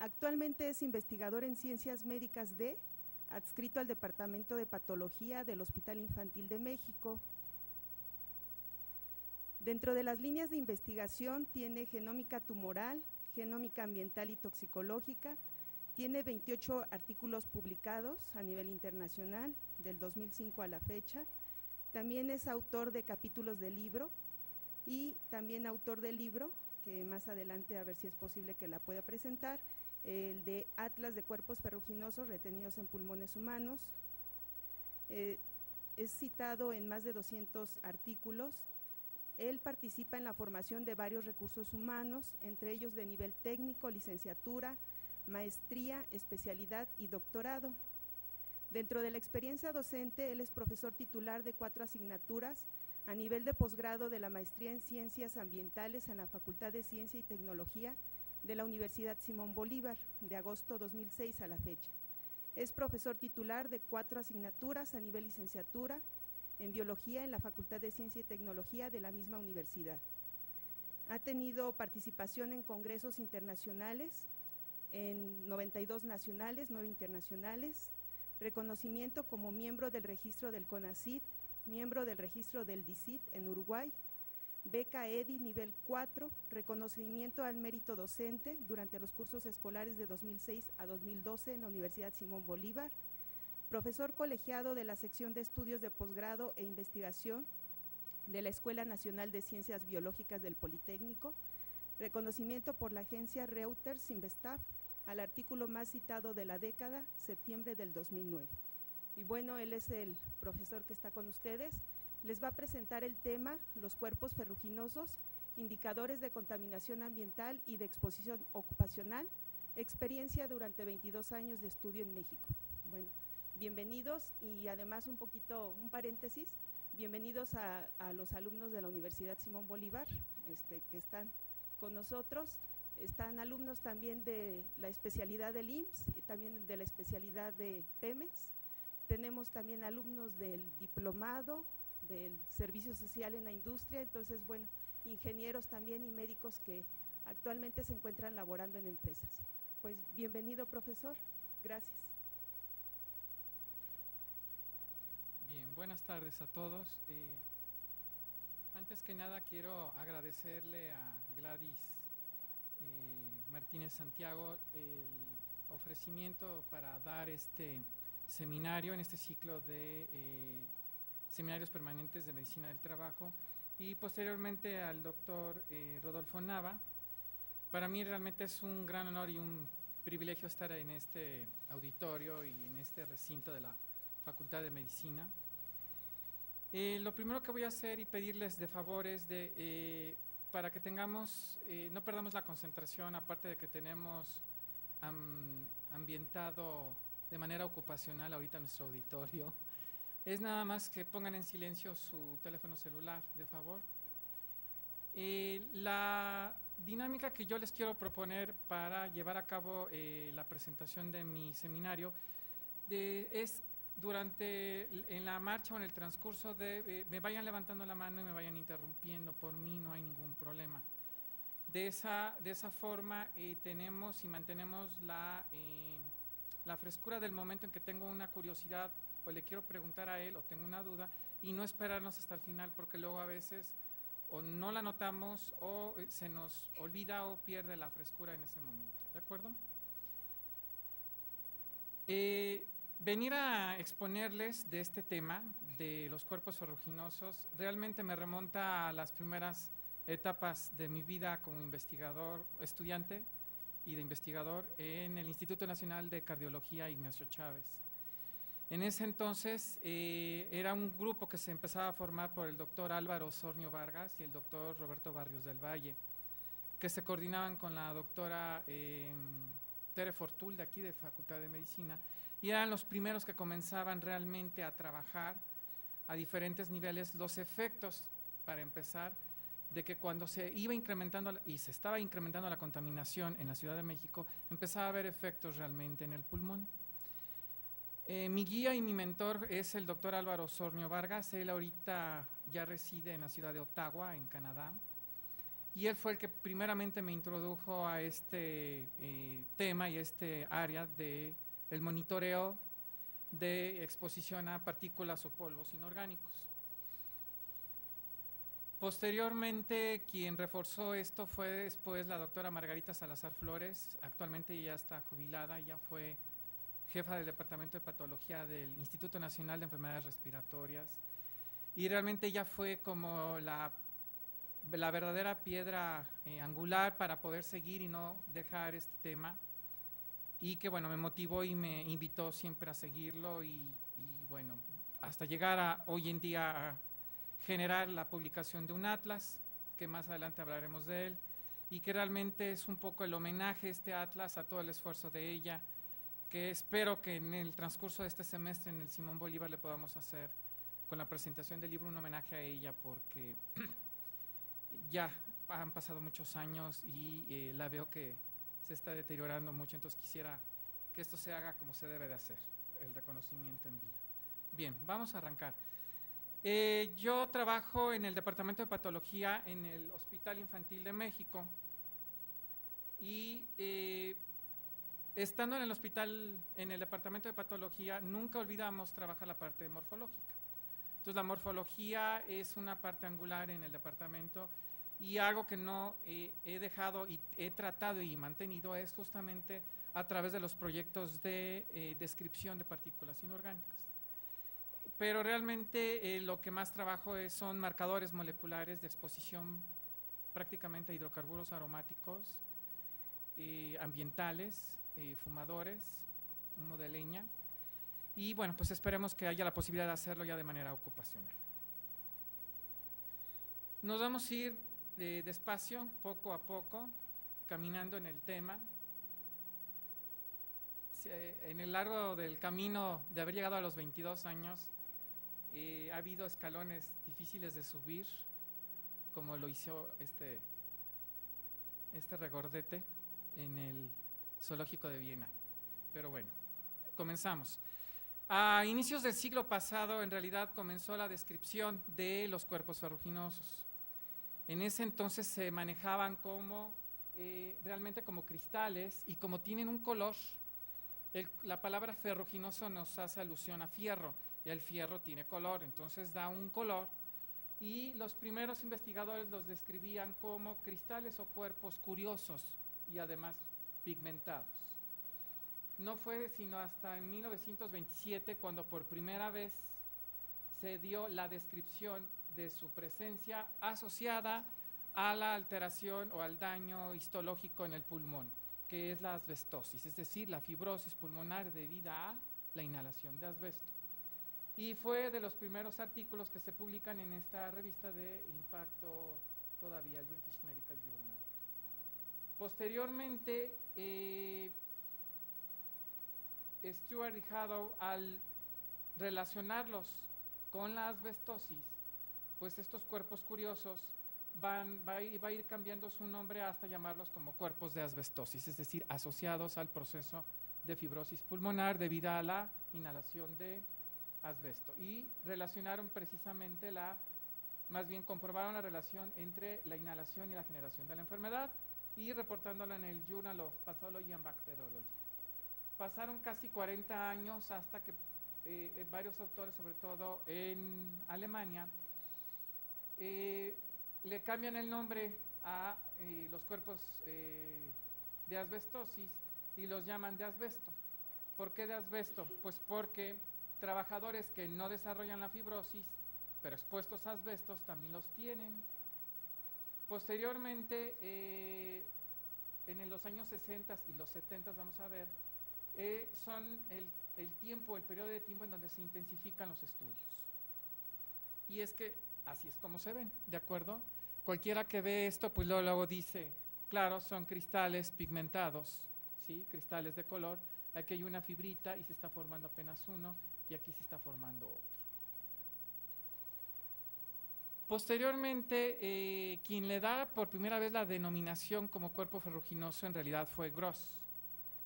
Actualmente es investigador en Ciencias Médicas adscrito al Departamento de Patología del Hospital Infantil de México. Dentro de las líneas de investigación tiene genómica tumoral, genómica ambiental y toxicológica, tiene 28 artículos publicados a nivel internacional del 2005 a la fecha, también es autor de capítulos de libro y también autor del libro, que más adelante a ver si es posible que la pueda presentar, el de Atlas de cuerpos ferruginosos retenidos en pulmones humanos. Es citado en más de 200 artículos. Él participa en la formación de varios recursos humanos, entre ellos de nivel técnico, licenciatura, maestría, especialidad y doctorado. Dentro de la experiencia docente, él es profesor titular de 4 asignaturas a nivel de posgrado de la maestría en Ciencias Ambientales en la Facultad de Ciencia y Tecnología de la Universidad Simón Bolívar, de agosto 2006 a la fecha. Es profesor titular de 4 asignaturas a nivel licenciatura en Biología en la Facultad de Ciencia y Tecnología de la misma universidad. Ha tenido participación en congresos internacionales, en 92 nacionales, 9 internacionales, reconocimiento como miembro del registro del CONACYT, miembro del registro del DICIT en Uruguay, beca EDI nivel 4, reconocimiento al mérito docente durante los cursos escolares de 2006 a 2012 en la Universidad Simón Bolívar, profesor colegiado de la sección de estudios de posgrado e investigación de la Escuela Nacional de Ciencias Biológicas del Politécnico, reconocimiento por la agencia Reuters Investaf al artículo más citado de la década, septiembre del 2009. Y bueno, él es el profesor que está con ustedes. Les va a presentar el tema, los cuerpos ferruginosos, indicadores de contaminación ambiental y de exposición ocupacional, experiencia durante 22 años de estudio en México. Bueno, bienvenidos y además un paréntesis, bienvenidos a los alumnos de la Universidad Simón Bolívar que están con nosotros. Están alumnos también de la especialidad del IMSS y también de la especialidad de Pemex. Tenemos también alumnos del diplomado, del servicio social en la industria, entonces bueno, ingenieros también y médicos que actualmente se encuentran laborando en empresas. Pues bienvenido, profesor, gracias. Bien, buenas tardes a todos. Antes que nada quiero agradecerle a Gladys Martínez Santiago el ofrecimiento para dar este seminario en este ciclo de seminarios permanentes de medicina del trabajo, y posteriormente al doctor Rodolfo Nava. Para mí realmente es un gran honor y un privilegio estar en este auditorio y en este recinto de la Facultad de Medicina. Lo primero que voy a hacer y pedirles de favor es para que no perdamos la concentración, aparte de que tenemos ambientado de manera ocupacional ahorita nuestro auditorio, es nada más que pongan en silencio su teléfono celular, de favor. La dinámica que yo les quiero proponer para llevar a cabo la presentación de mi seminario es en la marcha o en el transcurso me vayan levantando la mano y me vayan interrumpiendo. Por mí no hay ningún problema. De esa forma tenemos y mantenemos la frescura del momento en que tengo una curiosidad o le quiero preguntar a él o tengo una duda, y no esperarnos hasta el final, porque luego a veces o no la notamos o se nos olvida o pierde la frescura en ese momento. ¿De acuerdo? Venir a exponerles de este tema de los cuerpos ferruginosos realmente me remonta a las primeras etapas de mi vida como investigador, estudiante y de investigador en el Instituto Nacional de Cardiología Ignacio Chávez. En ese entonces era un grupo que se empezaba a formar por el doctor Álvaro Osornio Vargas y el doctor Roberto Barrios del Valle, que se coordinaban con la doctora Tere Fortul, de aquí de Facultad de Medicina, y eran los primeros que comenzaban realmente a trabajar a diferentes niveles los efectos, para empezar, de que cuando se iba incrementando y se estaba incrementando la contaminación en la Ciudad de México, empezaba a haber efectos realmente en el pulmón. Mi guía y mi mentor es el doctor Álvaro Osornio Vargas. Él ahorita ya reside en la ciudad de Ottawa, en Canadá, y él fue el que primeramente me introdujo a este tema y este área de el monitoreo de exposición a partículas o polvos inorgánicos. Posteriormente, quien reforzó esto fue después la doctora Margarita Salazar Flores. Actualmente ella está jubilada, ella fue jefa del Departamento de Patología del Instituto Nacional de Enfermedades Respiratorias, y realmente ella fue como la verdadera piedra angular para poder seguir y no dejar este tema, y que bueno, me motivó y me invitó siempre a seguirlo y bueno, hasta llegar a hoy en día a generar la publicación de un atlas, que más adelante hablaremos de él, y que realmente es un poco el homenaje, este atlas, a todo el esfuerzo de ella, que espero que en el transcurso de este semestre en el Simón Bolívar le podamos hacer con la presentación del libro un homenaje a ella, porque ya han pasado muchos años y la veo que se está deteriorando mucho, entonces quisiera que esto se haga como se debe de hacer, el reconocimiento en vida. Bien, vamos a arrancar. Yo trabajo en el Departamento de Patología en el Hospital Infantil de México, y estando en el hospital, en el Departamento de Patología, nunca olvidamos trabajar la parte morfológica. Entonces la morfología es una parte angular en el departamento, y algo que no he dejado y he tratado y mantenido es justamente a través de los proyectos de descripción de partículas inorgánicas. Pero realmente lo que más trabajo son marcadores moleculares de exposición prácticamente a hidrocarburos aromáticos, ambientales, fumadores, humo de leña, y bueno, pues esperemos que haya la posibilidad de hacerlo ya de manera ocupacional. Nos vamos a ir despacio, poco a poco, caminando en el tema. En el largo del camino de haber llegado a los 22 años, ha habido escalones difíciles de subir, como lo hizo este regordete en el Zoológico de Viena. Pero bueno, comenzamos. A inicios del siglo pasado, en realidad, comenzó la descripción de los cuerpos ferruginosos. En ese entonces se manejaban como realmente como cristales, y como tienen un color, la palabra ferruginoso nos hace alusión a fierro, y el fierro tiene color, entonces da un color, y los primeros investigadores los describían como cristales o cuerpos curiosos y además pigmentados. No fue sino hasta en 1927 cuando por primera vez se dio la descripción de su presencia asociada a la alteración o al daño histológico en el pulmón, que es la asbestosis, es decir, la fibrosis pulmonar debida a la inhalación de asbesto. Y fue de los primeros artículos que se publican en esta revista de impacto todavía, el British Medical Journal. Posteriormente, Stewart y Haddow, al relacionarlos con la asbestosis, pues estos cuerpos curiosos va a ir cambiando su nombre hasta llamarlos como cuerpos de asbestosis, es decir, asociados al proceso de fibrosis pulmonar debido a la inhalación de asbesto, y relacionaron precisamente más bien comprobaron la relación entre la inhalación y la generación de la enfermedad, y reportándola en el Journal of Pathology and Bacteriology. Pasaron casi 40 años hasta que varios autores, sobre todo en Alemania, le cambian el nombre a los cuerpos de asbestosis y los llaman de asbesto. ¿Por qué de asbesto? Pues porque trabajadores que no desarrollan la fibrosis, pero expuestos a asbestos, también los tienen. Posteriormente, en los años 60 y los 70, vamos a ver, son el periodo de tiempo en donde se intensifican los estudios. Y es que así es como se ven, ¿de acuerdo? Cualquiera que ve esto, pues luego dice, claro, son cristales pigmentados, ¿sí? Cristales de color. Aquí hay una fibrita y se está formando apenas uno, y aquí se está formando otro. Posteriormente, quien le da por primera vez la denominación como cuerpo ferruginoso en realidad fue Gross,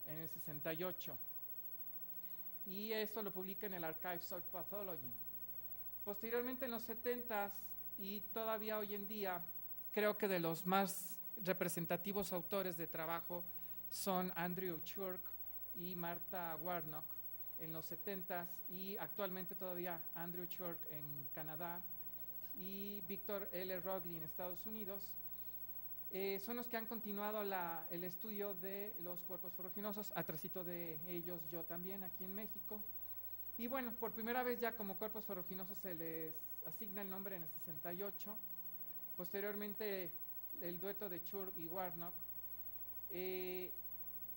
en el 68. Y esto lo publica en el Archives of Pathology. Posteriormente, en los 70s y todavía hoy en día, creo que de los más representativos autores de trabajo son Andrew Church y Martha Warnock en los 70s, y actualmente todavía Andrew Church en Canadá y Victor L. Rogley en Estados Unidos. Son los que han continuado el estudio de los cuerpos ferruginosos. Atrásito de ellos yo también aquí en México. Y bueno, por primera vez ya como cuerpos ferruginosos se les asigna el nombre en el 68. Posteriormente el dueto de Church y Warnock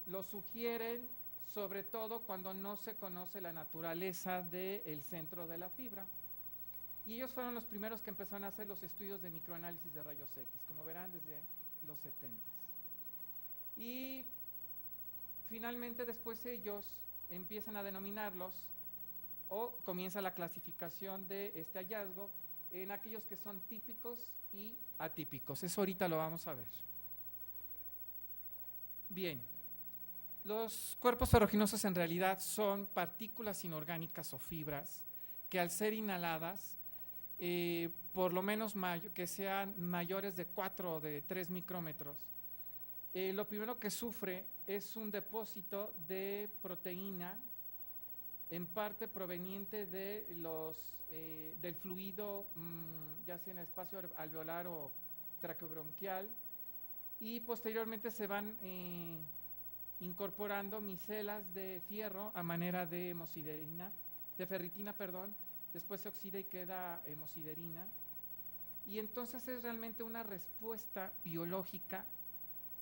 lo sugieren, sobre todo cuando no se conoce la naturaleza del centro de la fibra. Y ellos fueron los primeros que empezaron a hacer los estudios de microanálisis de rayos X, como verán, desde los 70s. Y finalmente después ellos empiezan a denominarlos, o comienza la clasificación de este hallazgo en aquellos que son típicos y atípicos. Eso ahorita lo vamos a ver. Bien, los cuerpos ferruginosos en realidad son partículas inorgánicas o fibras que al ser inhaladas, por lo menos que sean mayores de 4 o de 3 micrómetros, lo primero que sufre es un depósito de proteína, en parte proveniente de del fluido, ya sea en el espacio alveolar o traqueobronquial, y posteriormente se van incorporando micelas de fierro a manera de ferritina, después se oxida y queda hemosiderina, y entonces es realmente una respuesta biológica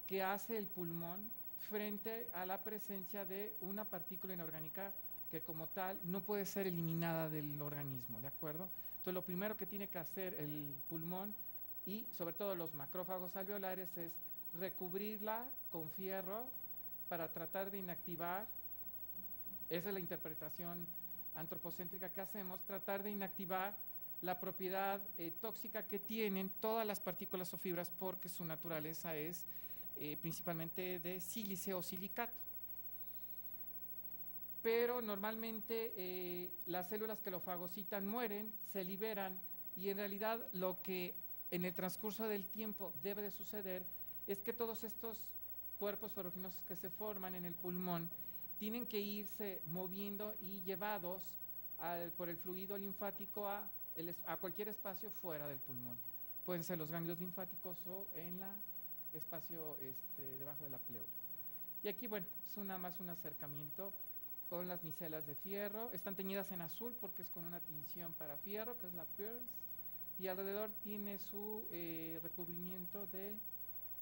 que hace el pulmón frente a la presencia de una partícula inorgánica que como tal no puede ser eliminada del organismo, ¿de acuerdo? Entonces lo primero que tiene que hacer el pulmón y sobre todo los macrófagos alveolares es recubrirla con fierro para tratar de inactivar, esa es la interpretación antropocéntrica que hacemos, tratar de inactivar la propiedad tóxica que tienen todas las partículas o fibras, porque su naturaleza es principalmente de sílice o silicato. Pero normalmente las células que lo fagocitan mueren, se liberan, y en realidad lo que en el transcurso del tiempo debe de suceder es que todos estos cuerpos ferruginosos que se forman en el pulmón tienen que irse moviendo y llevados por el fluido linfático a cualquier espacio fuera del pulmón. Pueden ser los ganglios linfáticos o en el espacio debajo de la pleura. Y aquí, bueno, es más un acercamiento con las micelas de fierro. Están teñidas en azul porque es con una tinción para fierro, que es la Peirce, y alrededor tiene su recubrimiento de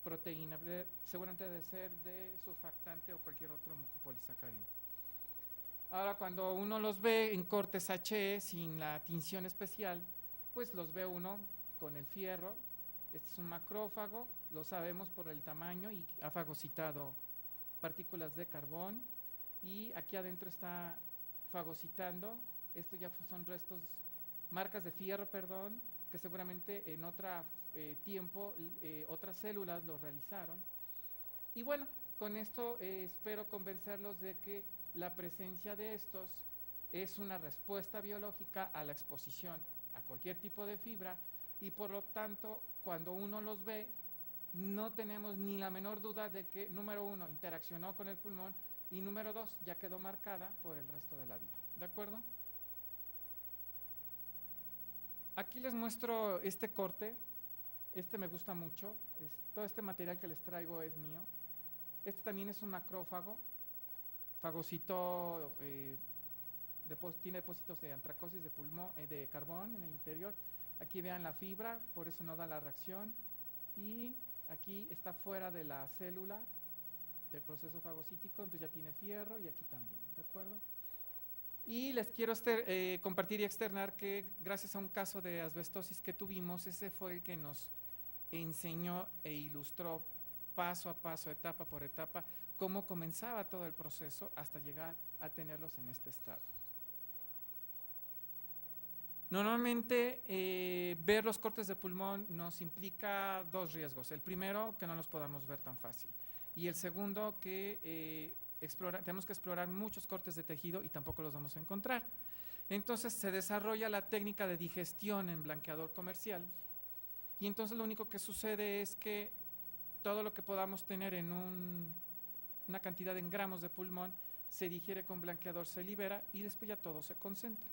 proteína, seguramente debe ser de surfactante o cualquier otro mucopolisacárido. Ahora, cuando uno los ve en cortes HE sin la tinción especial, pues los ve uno con el fierro. Este es un macrófago, lo sabemos por el tamaño, y ha fagocitado partículas de carbón, y aquí adentro está fagocitando. Esto ya son restos, marcas de fierro, que seguramente en otro tiempo otras células lo realizaron. Y bueno, con esto espero convencerlos de que la presencia de estos es una respuesta biológica a la exposición a cualquier tipo de fibra, y por lo tanto cuando uno los ve no tenemos ni la menor duda de que, número 1, interaccionó con el pulmón, y número 2, ya quedó marcada por el resto de la vida. ¿De acuerdo? Aquí les muestro este corte. Este me gusta mucho. Todo este material que les traigo es mío. Este también es un macrófago. Fagocitó, tiene depósitos de antracosis de pulmón, de carbón en el interior. Aquí vean la fibra, por eso no da la reacción. Y aquí está fuera de la célula del proceso fagocítico, entonces ya tiene fierro, y aquí también, ¿de acuerdo? Y les quiero compartir y externar que gracias a un caso de asbestosis que tuvimos, ese fue el que nos enseñó e ilustró paso a paso, etapa por etapa, cómo comenzaba todo el proceso hasta llegar a tenerlos en este estado. Normalmente ver los cortes de pulmón nos implica dos riesgos. El primero, que no los podamos ver tan fácil, y el segundo, que tenemos que explorar muchos cortes de tejido y tampoco los vamos a encontrar. Entonces se desarrolla la técnica de digestión en blanqueador comercial, y entonces lo único que sucede es que todo lo que podamos tener en un una cantidad en gramos de pulmón, se digiere con blanqueador, se libera y después ya todo se concentra.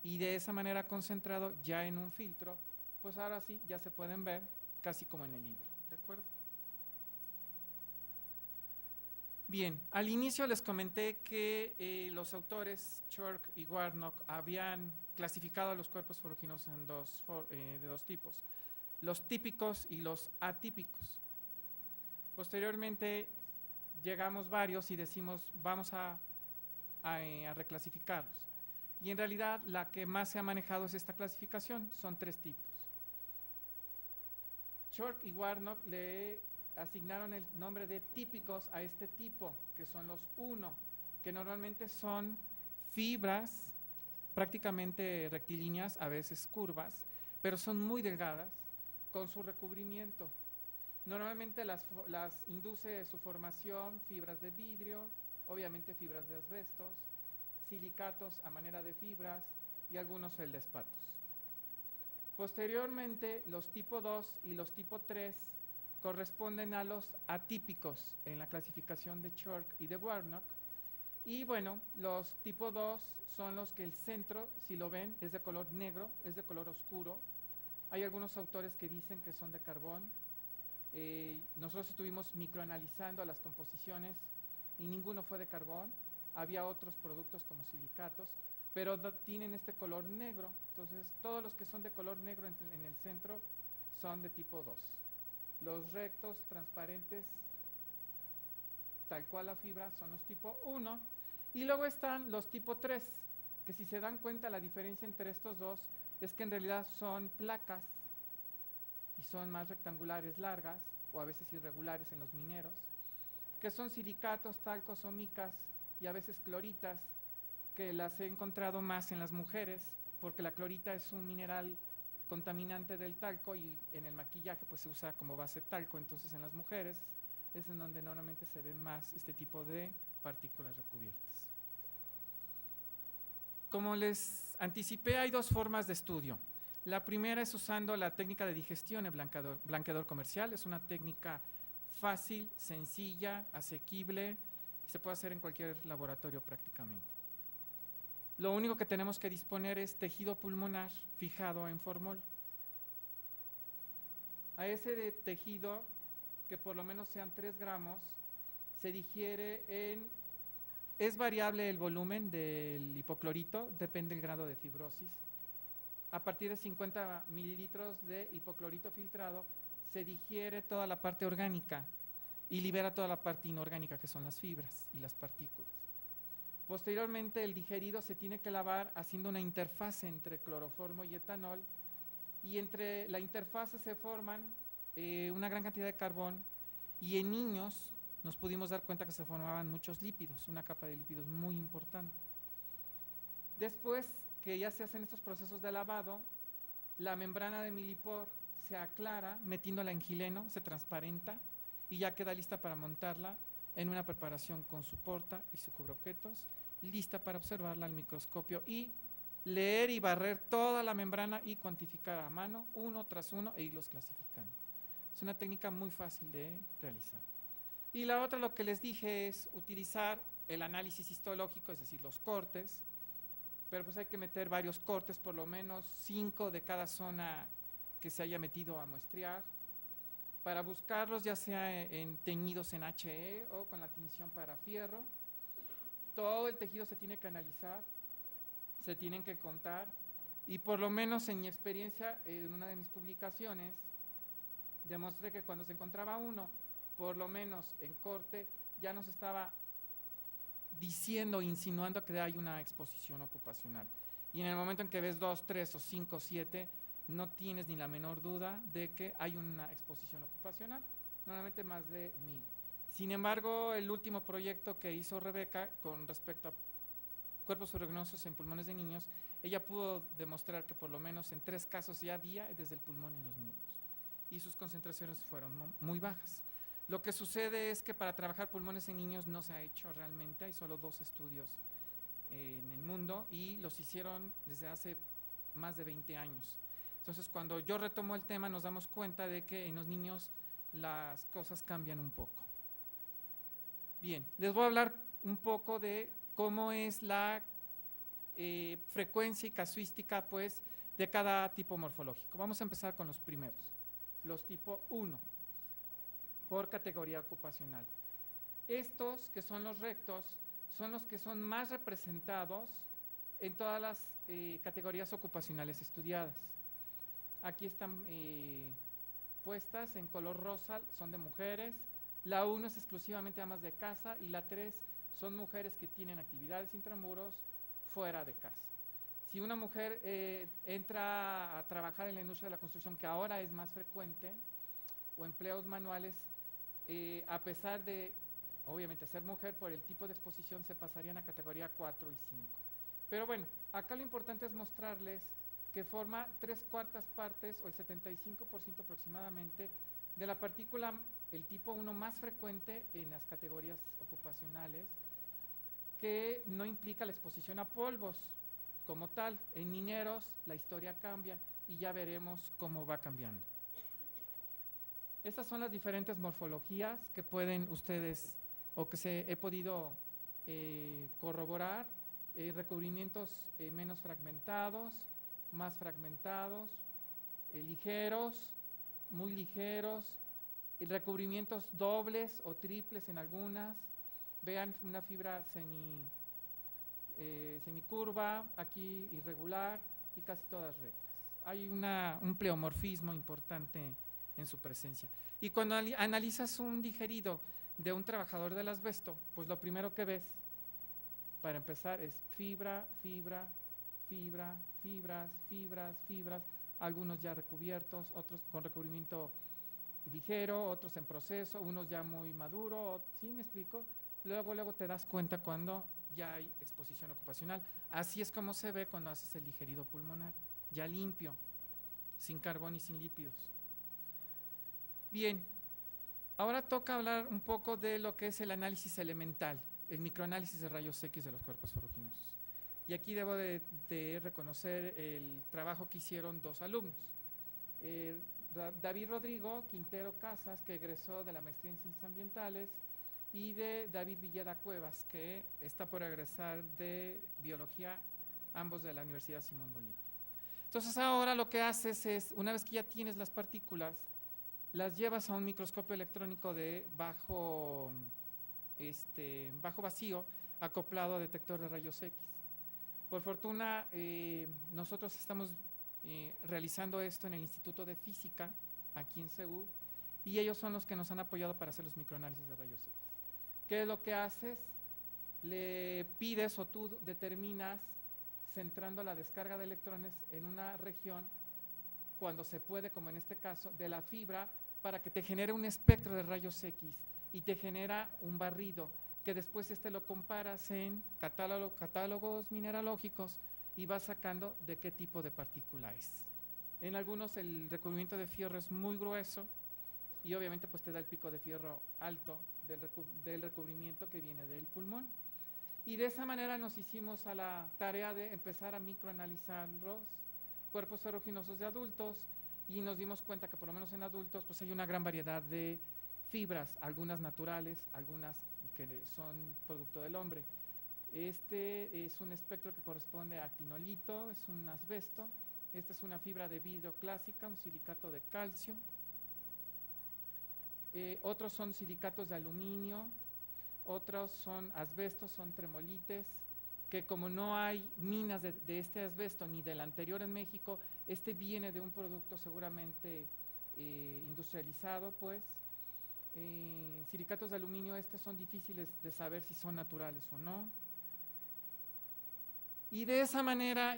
Y de esa manera concentrado ya en un filtro, pues ahora sí ya se pueden ver casi como en el libro, ¿de acuerdo? Bien, al inicio les comenté que los autores Church y Warnock habían clasificado a los cuerpos ferruginosos en de dos tipos, los típicos y los atípicos. Posteriormente llegamos varios y decimos vamos a reclasificarlos. Y en realidad la que más se ha manejado es esta clasificación, son 3 tipos. Church y Warnock le asignaron el nombre de típicos a este tipo, que son los 1, que normalmente son fibras prácticamente rectilíneas, a veces curvas, pero son muy delgadas con su recubrimiento. Normalmente las induce su formación fibras de vidrio, obviamente fibras de asbestos, silicatos a manera de fibras y algunos feldespatos. Posteriormente, los tipo 2 y los tipo 3 corresponden a los atípicos en la clasificación de Church y de Warnock. Y bueno, los tipo 2 son los que el centro, si lo ven, es de color negro, es de color oscuro. Hay algunos autores que dicen que son de carbón. Nosotros estuvimos microanalizando las composiciones y ninguno fue de carbón. Había otros productos como silicatos, pero tienen este color negro. Entonces, todos los que son de color negro en el centro son de tipo 2. Los rectos, transparentes, tal cual la fibra, son los tipo 1. Y luego están los tipo 3, que si se dan cuenta la diferencia entre estos dos es que en realidad son placas y son más rectangulares, largas, o a veces irregulares en los mineros, que son silicatos, talcos o micas y a veces cloritas, que las he encontrado más en las mujeres, porque la clorita es un mineral contaminante del talco y en el maquillaje pues se usa como base talco. Entonces en las mujeres es en donde normalmente se ven más este tipo de partículas recubiertas. Como les anticipé, hay 2 formas de estudio. La primera es usando la técnica de digestión en blanqueador comercial. Es una técnica fácil, sencilla, asequible, y se puede hacer en cualquier laboratorio prácticamente. Lo único que tenemos que disponer es tejido pulmonar fijado en formol. A ese tejido, que por lo menos sean 3 gramos, se digiere en... Es variable el volumen del hipoclorito, depende del grado de fibrosis. A partir de 50 mililitros de hipoclorito filtrado, se digiere toda la parte orgánica y libera toda la parte inorgánica, que son las fibras y las partículas. Posteriormente, el digerido se tiene que lavar haciendo una interfase entre cloroformo y etanol, y entre la interfase se forman una gran cantidad de carbón, y en niños nos pudimos dar cuenta que se formaban muchos lípidos, una capa de lípidos muy importante. Después que ya se hacen estos procesos de lavado, la membrana de Millipore se aclara metiéndola en gileno, se transparenta y ya queda lista para montarla en una preparación con su porta y su cubreobjetos, lista para observarla al microscopio y leer y barrer toda la membrana y cuantificar a mano, uno tras uno, e irlos clasificando. Es una técnica muy fácil de realizar. Y la otra, lo que les dije, es utilizar el análisis histológico, es decir, los cortes, pero pues hay que meter varios cortes, por lo menos 5 de cada zona que se haya metido a muestrear, para buscarlos ya sea en teñidos en HE o con la tinción para fierro. Todo el tejido se tiene que analizar, se tienen que contar, y por lo menos en mi experiencia, en una de mis publicaciones, demostré que cuando se encontraba uno, por lo menos en corte, ya nos estaba diciendo, insinuando que hay una exposición ocupacional. Y en el momento en que ves 2, 3 o 5, 7, no tienes ni la menor duda de que hay una exposición ocupacional, normalmente más de 1000. Sin embargo, el último proyecto que hizo Rebeca con respecto a cuerpos ferruginosos en pulmones de niños, ella pudo demostrar que por lo menos en 3 casos ya había desde el pulmón en los niños, y sus concentraciones fueron muy bajas. Lo que sucede es que para trabajar pulmones en niños no se ha hecho realmente, hay solo 2 estudios en el mundo y los hicieron desde hace más de 20 años. Entonces, cuando yo retomo el tema, nos damos cuenta de que en los niños las cosas cambian un poco. Bien, les voy a hablar un poco de cómo es la frecuencia y casuística, pues, de cada tipo morfológico. Vamos a empezar con los primeros, los tipo 1, por categoría ocupacional. Estos, que son los rectos, son los que son más representados en todas las categorías ocupacionales estudiadas. Aquí están puestas en color rosa, son de mujeres. La 1 es exclusivamente amas de casa y la 3 son mujeres que tienen actividades intramuros fuera de casa. Si una mujer entra a trabajar en la industria de la construcción, que ahora es más frecuente, o empleos manuales, a pesar de, obviamente, ser mujer, por el tipo de exposición se pasarían a categoría 4 y 5. Pero bueno, acá lo importante es mostrarles que forma 3/4 partes, o el 75% aproximadamente, de la partícula, el tipo 1 más frecuente en las categorías ocupacionales, que no implica la exposición a polvos como tal. En mineros la historia cambia y ya veremos cómo va cambiando. Estas son las diferentes morfologías que pueden ustedes, o que he podido corroborar. Recubrimientos menos fragmentados, más fragmentados, ligeros, muy ligeros, recubrimientos dobles o triples en algunas. Vean una fibra semicurva, aquí irregular, y casi todas rectas. Hay un pleomorfismo importante en su presencia. Y cuando analizas un digerido de un trabajador del asbesto, pues lo primero que ves, para empezar, es fibra, fibra, fibra, fibras, fibras, fibras, algunos ya recubiertos, otros con recubrimiento ligero, otros en proceso, unos ya muy maduros. ¿Sí me explico? Luego te das cuenta cuando ya hay exposición ocupacional. Así es como se ve cuando haces el digerido pulmonar, ya limpio, sin carbón y sin lípidos. Bien, ahora toca hablar un poco de lo que es el análisis elemental, el microanálisis de rayos X de los cuerpos ferruginosos. Y aquí debo de reconocer el trabajo que hicieron dos alumnos. David Rodrigo Quintero Casas, que egresó de la maestría en Ciencias Ambientales, y de David Villeda Cuevas, que está por egresar de Biología, ambos de la Universidad Simón Bolívar. Entonces ahora lo que haces es, una vez que ya tienes las partículas, las llevas a un microscopio electrónico de bajo vacío, acoplado a detector de rayos X. Por fortuna, nosotros estamos realizando esto en el Instituto de Física, aquí en CEU, y ellos son los que nos han apoyado para hacer los microanálisis de rayos X. ¿Qué es lo que haces? Le pides, o tú determinas, centrando la descarga de electrones en una región, cuando se puede, como en este caso, de la fibra, para que te genere un espectro de rayos X y te genera un barrido, que después lo comparas en catálogos mineralógicos y vas sacando de qué tipo de partícula es. En algunos el recubrimiento de fierro es muy grueso y obviamente pues te da el pico de fierro alto del recubrimiento que viene del pulmón. Y de esa manera nos hicimos a la tarea de empezar a microanalizar los cuerpos ferruginosos de adultos, y nos dimos cuenta que por lo menos en adultos pues hay una gran variedad de fibras, algunas naturales, algunas que son producto del hombre. Este es un espectro que corresponde a actinolito, es un asbesto. Esta es una fibra de vidrio clásica, un silicato de calcio. Otros son silicatos de aluminio, otros son asbestos, son tremolites, que como no hay minas de este asbesto ni del anterior en México, viene de un producto seguramente industrializado, pues. Silicatos de aluminio, son difíciles de saber si son naturales o no. Y de esa manera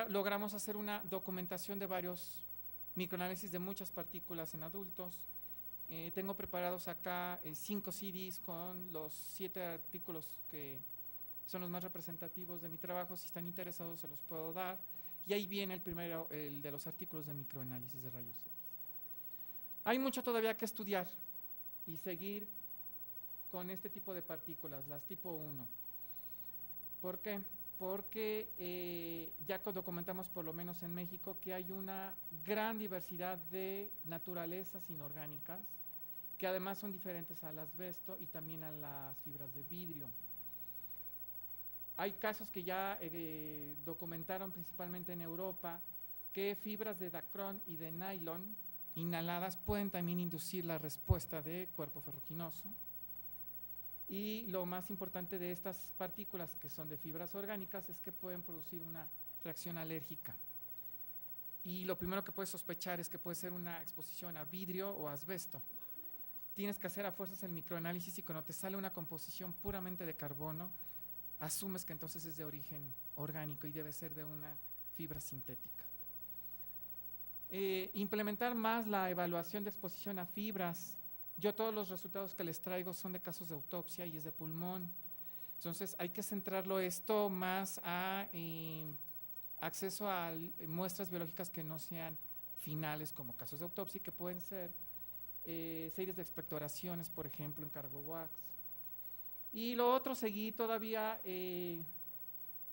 logramos hacer una documentación de varios microanálisis de muchas partículas en adultos. Tengo preparados acá 5 CDs con los 7 artículos que son los más representativos de mi trabajo. Si están interesados se los puedo dar. Y ahí viene el primero, el de los artículos de microanálisis de rayos X. Hay mucho todavía que estudiar y seguir con este tipo de partículas, las tipo 1. ¿Por qué? Porque ya documentamos, por lo menos en México, que hay una gran diversidad de naturalezas inorgánicas que además son diferentes al asbesto y también a las fibras de vidrio. Hay casos que ya documentaron principalmente en Europa que fibras de dacrón y de nylon inhaladas pueden también inducir la respuesta de cuerpo ferruginoso. Y lo más importante de estas partículas que son de fibras orgánicas es que pueden producir una reacción alérgica. Y lo primero que puedes sospechar es que puede ser una exposición a vidrio o asbesto. Tienes que hacer a fuerzas el microanálisis y cuando te sale una composición puramente de carbono, asumes que entonces es de origen orgánico y debe ser de una fibra sintética. Implementar más la evaluación de exposición a fibras. Yo todos los resultados que les traigo son de casos de autopsia y es de pulmón. Entonces hay que centrarlo esto más a acceso a muestras biológicas que no sean finales como casos de autopsia, que pueden ser series de expectoraciones, por ejemplo, en Carbowax. Y lo otro, seguí todavía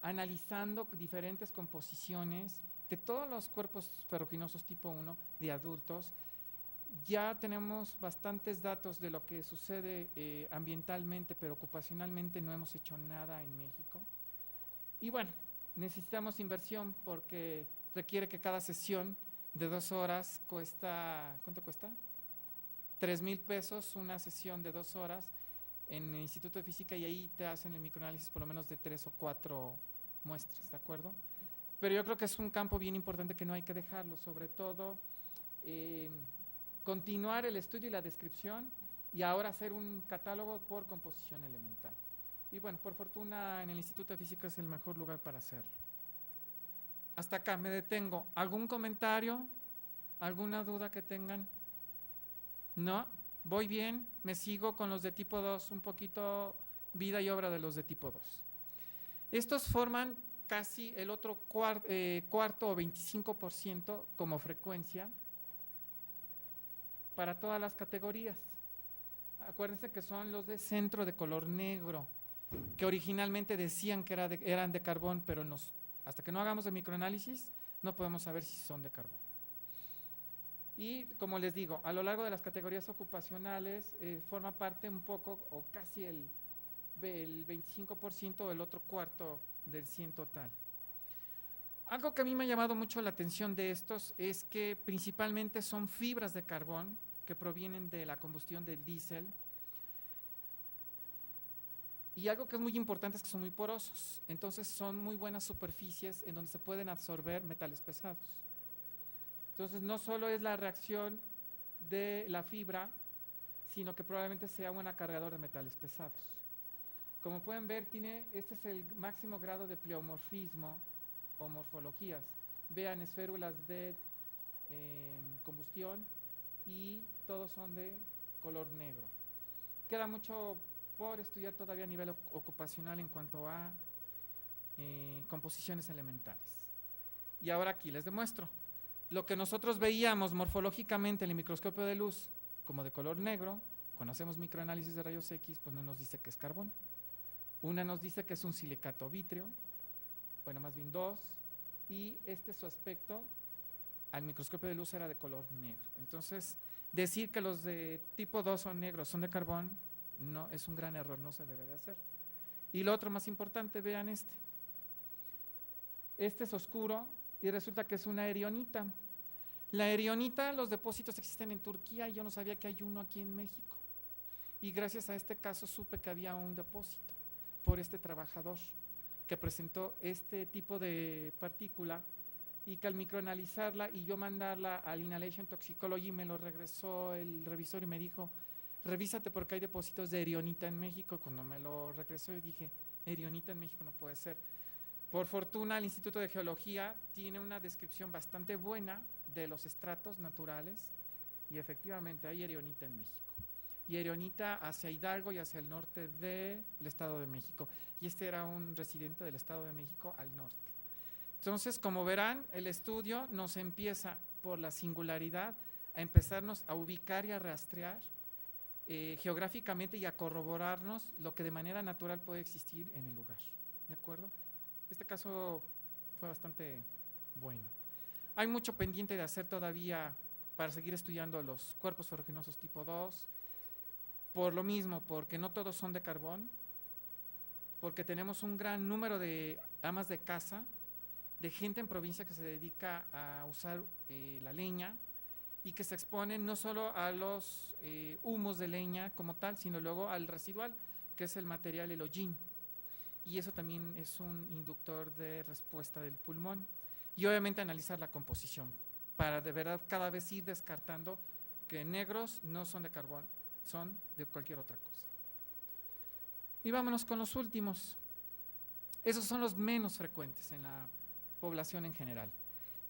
analizando diferentes composiciones de todos los cuerpos ferruginosos tipo 1 de adultos. Ya tenemos bastantes datos de lo que sucede ambientalmente, pero ocupacionalmente no hemos hecho nada en México. Y bueno, necesitamos inversión porque requiere que cada sesión de 2 horas cuesta, ¿cuánto cuesta? 3,000 pesos una sesión de 2 horas en el Instituto de Física, y ahí te hacen el microanálisis por lo menos de 3 o 4 muestras, ¿de acuerdo? Pero yo creo que es un campo bien importante que no hay que dejarlo, sobre todo continuar el estudio y la descripción y ahora hacer un catálogo por composición elemental. Y bueno, por fortuna en el Instituto de Física es el mejor lugar para hacerlo. Hasta acá me detengo. ¿Algún comentario? ¿Alguna duda que tengan? ¿No? ¿Voy bien? ¿Me sigo con los de tipo 2? Un poquito vida y obra de los de tipo 2. Estos forman casi el otro cuarto o 25% como frecuencia para todas las categorías. Acuérdense que son los de centro de color negro, que originalmente decían que eran de carbón, pero hasta que no hagamos el microanálisis no podemos saber si son de carbón. Y como les digo, a lo largo de las categorías ocupacionales forma parte un poco o casi el 25% o el otro cuarto del 100 total. Algo que a mí me ha llamado mucho la atención de estos es que principalmente son fibras de carbón que provienen de la combustión del diésel. Y algo que es muy importante es que son muy porosos, entonces son muy buenas superficies en donde se pueden absorber metales pesados. Entonces no solo es la reacción de la fibra, sino que probablemente sea un acarreador de metales pesados. Como pueden ver, este es el máximo grado de pleomorfismo o morfologías. Vean, esférulas de combustión y todos son de color negro. Queda mucho por estudiar todavía a nivel ocupacional en cuanto a composiciones elementales. Y ahora aquí les demuestro. Lo que nosotros veíamos morfológicamente en el microscopio de luz como de color negro, cuando hacemos microanálisis de rayos X, pues no nos dice que es carbón. Una nos dice que es un silicato vítreo, bueno, más bien 2, y su aspecto al microscopio de luz era de color negro. Entonces, decir que los de tipo 2 son negros, son de carbón, no, es un gran error, no se debe de hacer. Y lo otro más importante, vean este es oscuro y resulta que es una erionita. La erionita, los depósitos existen en Turquía y yo no sabía que hay uno aquí en México. Y gracias a este caso supe que había un depósito por este trabajador que presentó este tipo de partícula y que al microanalizarla y yo mandarla al Inhalation Toxicology me lo regresó el revisor y me dijo, revísate porque hay depósitos de erionita en México. Cuando me lo regresó yo dije, erionita en México no puede ser. Por fortuna el Instituto de Geología tiene una descripción bastante buena de los estratos naturales y efectivamente hay erionita en México. Y erionita hacia Hidalgo y hacia el norte del Estado de México. Y este era un residente del Estado de México al norte. Entonces, como verán, el estudio nos empieza por la singularidad a empezarnos a ubicar y a rastrear geográficamente y a corroborarnos lo que de manera natural puede existir en el lugar. ¿De acuerdo? Este caso fue bastante bueno. Hay mucho pendiente de hacer todavía para seguir estudiando los cuerpos ferruginosos tipo 2. por lo mismo, porque no todos son de carbón, porque tenemos un gran número de amas de casa, de gente en provincia que se dedica a usar la leña y que se exponen no solo a los humos de leña como tal, sino luego al residual, que es el material, el hollín. Y eso también es un inductor de respuesta del pulmón. Y obviamente analizar la composición, para de verdad cada vez ir descartando que negros no son de carbón, son de cualquier otra cosa. Y vámonos con los últimos. Esos son los menos frecuentes en la población en general,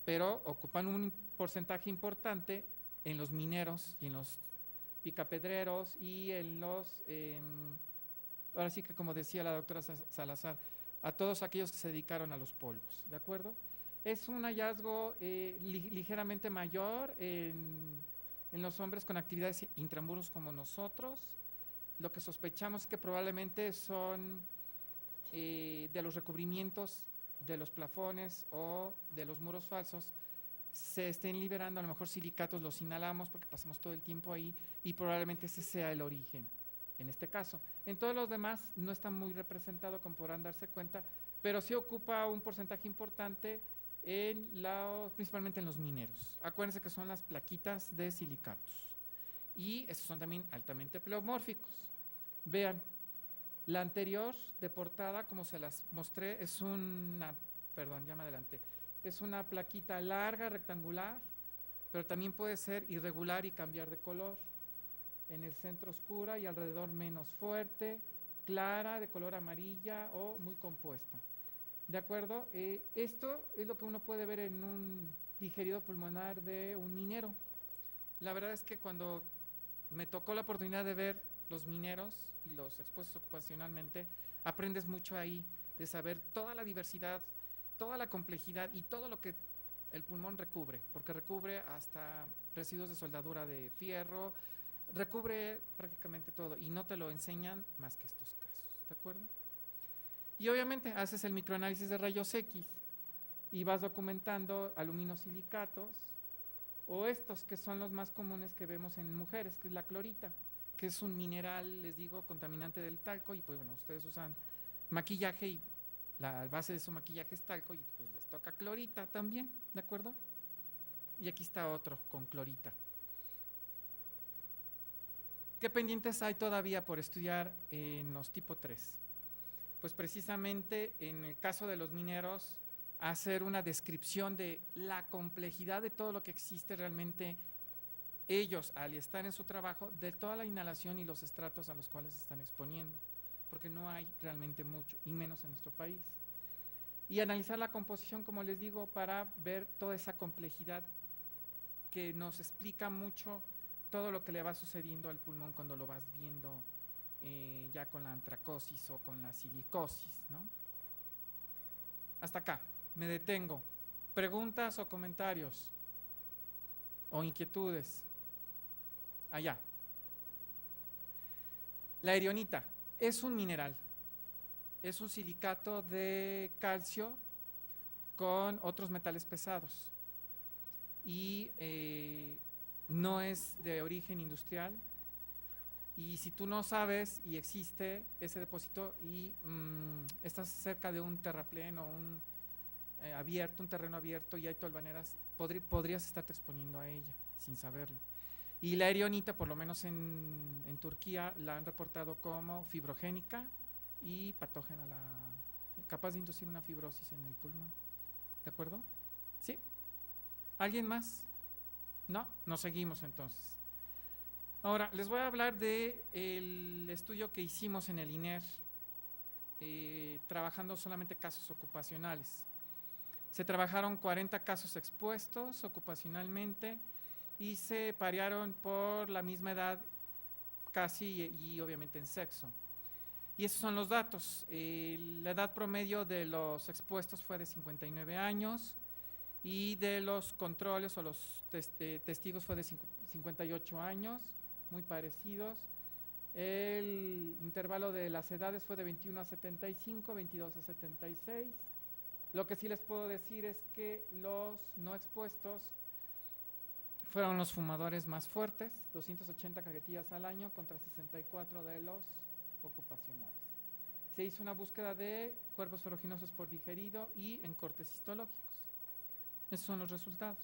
pero ocupan un porcentaje importante en los mineros y en los picapedreros y en los, ahora sí que como decía la doctora Salazar, a todos aquellos que se dedicaron a los polvos, ¿de acuerdo? Es un hallazgo ligeramente mayor en los hombres con actividades intramuros como nosotros. Lo que sospechamos que probablemente son de los recubrimientos de los plafones o de los muros falsos, se estén liberando a lo mejor silicatos, los inhalamos porque pasamos todo el tiempo ahí y probablemente ese sea el origen en este caso. En todos los demás no está muy representado, como podrán darse cuenta, pero sí ocupa un porcentaje importante principalmente en los mineros. Acuérdense que son las plaquitas de silicatos y estos son también altamente pleomórficos. Vean, la anterior de portada, como se las mostré, es una, perdón, ya me adelanté, es una plaquita larga, rectangular, pero también puede ser irregular y cambiar de color. En el centro oscura y alrededor menos fuerte, clara, de color amarilla o muy compuesta. ¿De acuerdo? Esto es lo que uno puede ver en un digerido pulmonar de un minero. La verdad es que cuando me tocó la oportunidad de ver los mineros y los expuestos ocupacionalmente, aprendes mucho ahí de saber toda la diversidad, toda la complejidad y todo lo que el pulmón recubre, porque recubre hasta residuos de soldadura de fierro, recubre prácticamente todo y no te lo enseñan más que estos casos, ¿de acuerdo? Y obviamente haces el microanálisis de rayos X y vas documentando aluminosilicatos o estos que son los más comunes que vemos en mujeres, que es la clorita, que es un mineral, les digo, contaminante del talco y pues bueno, ustedes usan maquillaje y la base de su maquillaje es talco y pues les toca clorita también, ¿de acuerdo? Y aquí está otro con clorita. ¿Qué pendientes hay todavía por estudiar en los tipo 3? Pues precisamente en el caso de los mineros, hacer una descripción de la complejidad de todo lo que existe realmente ellos al estar en su trabajo, de toda la inhalación y los estratos a los cuales se están exponiendo, porque no hay realmente mucho, y menos en nuestro país. Y analizar la composición, como les digo, para ver toda esa complejidad que nos explica mucho todo lo que le va sucediendo al pulmón cuando lo vas viendo ya con la antracosis o con la silicosis, ¿no? Hasta acá, me detengo. ¿Preguntas o comentarios? ¿O inquietudes? Allá. La erionita es un mineral, es un silicato de calcio con otros metales pesados y no es de origen industrial. Y si tú no sabes y existe ese depósito y estás cerca de un terraplén o un terreno abierto y hay tolvaneras, podrías estarte exponiendo a ella sin saberlo. Y la erionita, por lo menos en Turquía, la han reportado como fibrogénica y patógena, capaz de inducir una fibrosis en el pulmón. ¿De acuerdo? ¿Sí? ¿Alguien más? No, nos seguimos entonces. Ahora, les voy a hablar del estudio que hicimos en el INER, trabajando solamente casos ocupacionales. Se trabajaron 40 casos expuestos ocupacionalmente y se parearon por la misma edad casi y obviamente en sexo. Y esos son los datos. La edad promedio de los expuestos fue de 59 años y de los controles o los testigos fue de 58 años. Muy parecidos. El intervalo de las edades fue de 21 a 75, 22 a 76. Lo que sí les puedo decir es que los no expuestos fueron los fumadores más fuertes, 280 cajetillas al año contra 64 de los ocupacionales. Se hizo una búsqueda de cuerpos ferruginosos por digerido y en cortes histológicos. Esos son los resultados.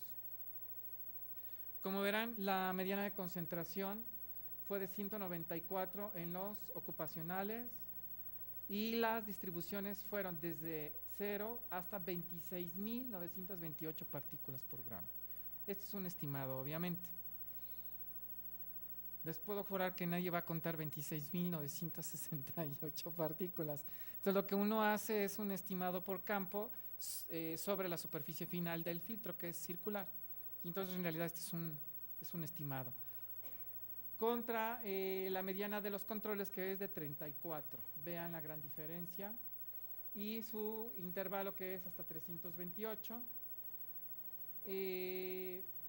Como verán, la mediana de concentración fue de 194 en los ocupacionales y las distribuciones fueron desde 0 hasta 26.928 partículas por gramo. Esto es un estimado, obviamente. Les puedo jurar que nadie va a contar 26.968 partículas. Entonces, lo que uno hace es un estimado por campo sobre la superficie final del filtro, que es circular. Y entonces, en realidad, este es un estimado. Contra la mediana de los controles, que es de 34. Vean la gran diferencia. Y su intervalo, que es hasta 328.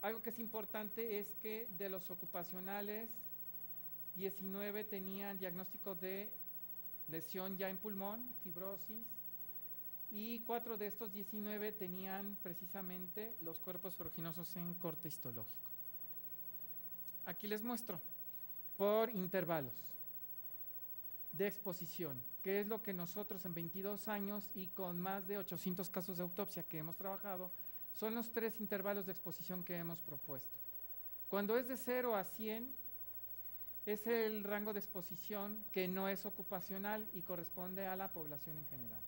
Algo que es importante es que de los ocupacionales, 19 tenían diagnóstico de lesión ya en pulmón, fibrosis, y 4 de estos 19 tenían precisamente los cuerpos ferruginosos en corte histológico. Aquí les muestro por intervalos de exposición, que es lo que nosotros en 22 años y con más de 800 casos de autopsia que hemos trabajado, son los 3 intervalos de exposición que hemos propuesto. Cuando es de 0 a 100, es el rango de exposición que no es ocupacional y corresponde a la población en general.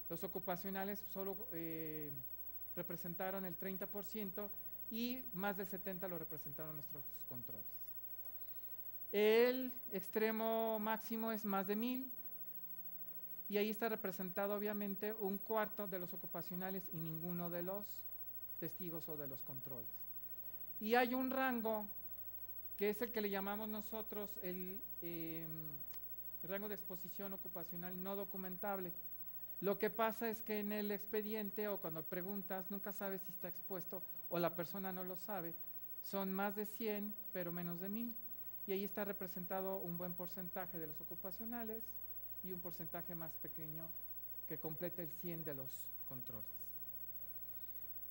Los ocupacionales solo representaron el 30% y más del 70% lo representaron nuestros controles. El extremo máximo es más de 1000 y ahí está representado obviamente un cuarto de los ocupacionales y ninguno de los testigos o de los controles. Y hay un rango que es el que le llamamos nosotros el rango de exposición ocupacional no documentable. Lo que pasa es que en el expediente o cuando preguntas nunca sabes si está expuesto o la persona no lo sabe. Son más de 100 pero menos de 1000 y ahí está representado un buen porcentaje de los ocupacionales y un porcentaje más pequeño que completa el 100 de los controles.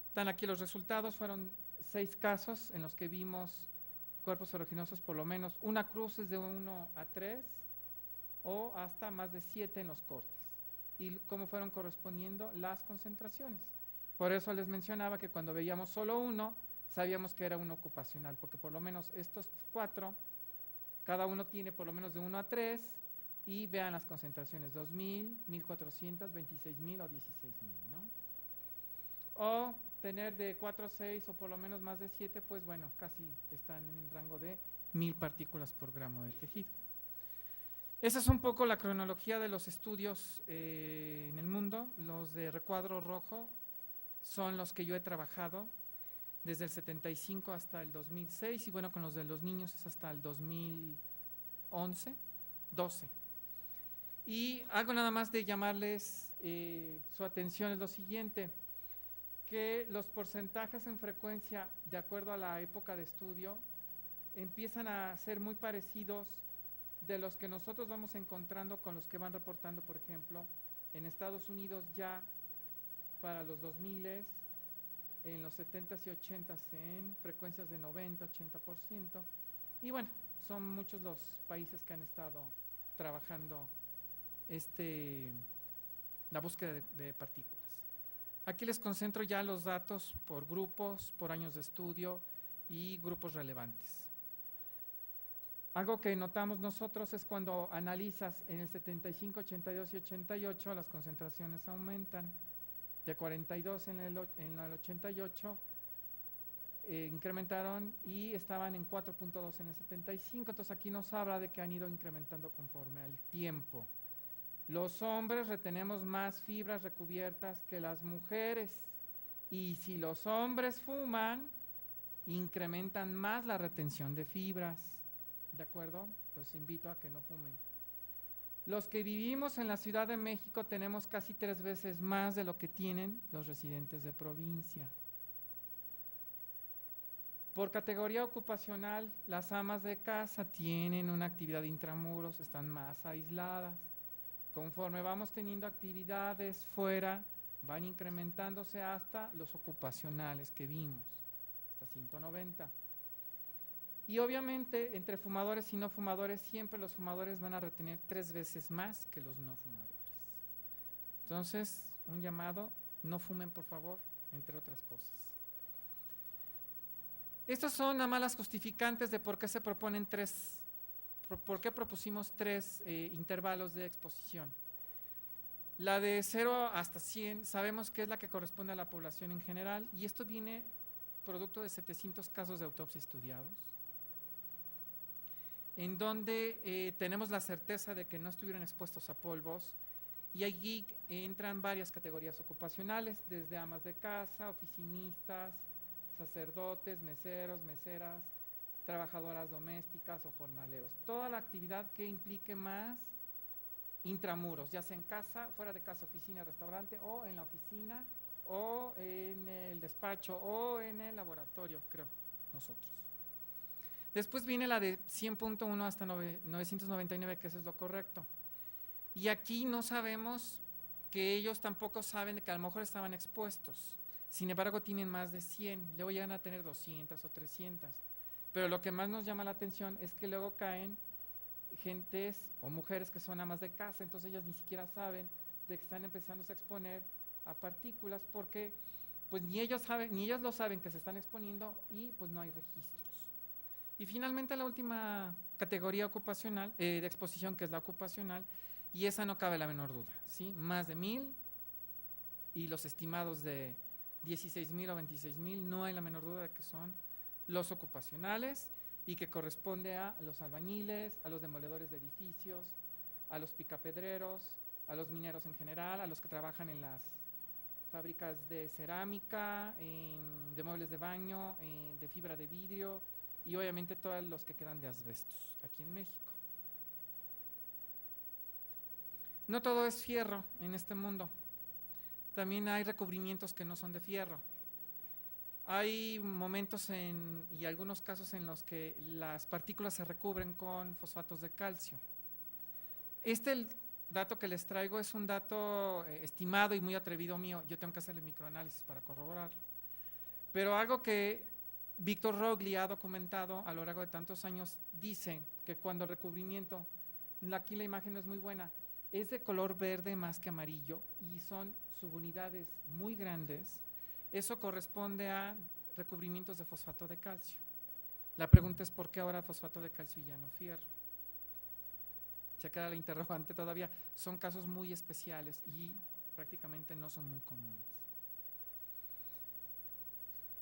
Están aquí los resultados, fueron 6 casos en los que vimos cuerpos ferruginosos, por lo menos una cruz es de 1 a 3 o hasta más de 7 en los cortes. Y cómo fueron correspondiendo las concentraciones. Por eso les mencionaba que cuando veíamos solo uno, sabíamos que era un ocupacional, porque por lo menos estos 4, cada uno tiene por lo menos de 1 a 3, y vean las concentraciones, 2.000, 1.400, 26.000 o 16.000, ¿no? O tener de 4 a 6 o por lo menos más de 7, pues bueno, casi están en el rango de 1000 partículas por gramo de tejido. Esa es un poco la cronología de los estudios en el mundo. Los de recuadro rojo son los que yo he trabajado desde el 75 hasta el 2006 y bueno, con los de los niños es hasta el 2011, 12. Y algo nada más de llamarles su atención es lo siguiente, que los porcentajes en frecuencia de acuerdo a la época de estudio empiezan a ser muy parecidos de los que nosotros vamos encontrando con los que van reportando, por ejemplo, en Estados Unidos ya para los 2000, en los 70s y 80s en frecuencias de 90, 80%, y bueno, son muchos los países que han estado trabajando la búsqueda de partículas. Aquí les concentro ya los datos por grupos, por años de estudio y grupos relevantes. Algo que notamos nosotros es cuando analizas en el 75, 82 y 88, las concentraciones aumentan. De 42 en el 88 incrementaron y estaban en 4.2 en el 75. Entonces aquí nos habla de que han ido incrementando conforme al tiempo. Los hombres retenemos más fibras recubiertas que las mujeres. Y si los hombres fuman, incrementan más la retención de fibras. ¿De acuerdo? Los invito a que no fumen. Los que vivimos en la Ciudad de México tenemos casi 3 veces más de lo que tienen los residentes de provincia. Por categoría ocupacional, las amas de casa tienen una actividad intramuros, están más aisladas. Conforme vamos teniendo actividades fuera, van incrementándose hasta los ocupacionales que vimos. hasta 190. Y obviamente, entre fumadores y no fumadores, siempre los fumadores van a retener 3 veces más que los no fumadores. Entonces, un llamado, no fumen por favor, entre otras cosas. Estas son nada más las justificantes de por qué se proponen por qué propusimos 3 intervalos de exposición. La de 0 hasta 100 sabemos que es la que corresponde a la población en general, y esto viene producto de 700 casos de autopsia estudiados, en donde tenemos la certeza de que no estuvieron expuestos a polvos, y allí entran varias categorías ocupacionales, desde amas de casa, oficinistas, sacerdotes, meseros, meseras, trabajadoras domésticas o jornaleros. Toda la actividad que implique más intramuros, ya sea en casa, fuera de casa, oficina, restaurante, o en la oficina, o en el despacho, o en el laboratorio, creo, nosotros. Después viene la de 100.1 hasta 999, que eso es lo correcto. Y aquí no sabemos, que ellos tampoco saben de que a lo mejor estaban expuestos. Sin embargo, tienen más de 100, luego llegan a tener 200 o 300. Pero lo que más nos llama la atención es que luego caen gentes o mujeres que son amas de casa, entonces ellas ni siquiera saben de que están empezando a exponer a partículas, porque pues ni ellos lo saben que se están exponiendo, y pues no hay registros. Y finalmente la última categoría ocupacional, de exposición, que es la ocupacional, y esa no cabe la menor duda, ¿sí? Más de 1000, y los estimados de 16,000 o 26,000, no hay la menor duda de que son los ocupacionales, y que corresponde a los albañiles, a los demoledores de edificios, a los picapedreros, a los mineros en general, a los que trabajan en las fábricas de cerámica, de muebles de baño, de fibra de vidrio, y obviamente todos los que quedan de asbestos aquí en México. No todo es fierro en este mundo, también hay recubrimientos que no son de fierro. Hay momentos y algunos casos en los que las partículas se recubren con fosfatos de calcio. El dato que les traigo es un dato estimado y muy atrevido mío. Yo tengo que hacer el microanálisis para corroborarlo. Pero algo que Víctor Rogli ha documentado a lo largo de tantos años, dice que cuando el recubrimiento, aquí la imagen no es muy buena, es de color verde más que amarillo y son subunidades muy grandes, eso corresponde a recubrimientos de fosfato de calcio. La pregunta es ¿por qué ahora fosfato de calcio y ya no fierro? Se queda la interrogante todavía. Son casos muy especiales y prácticamente no son muy comunes.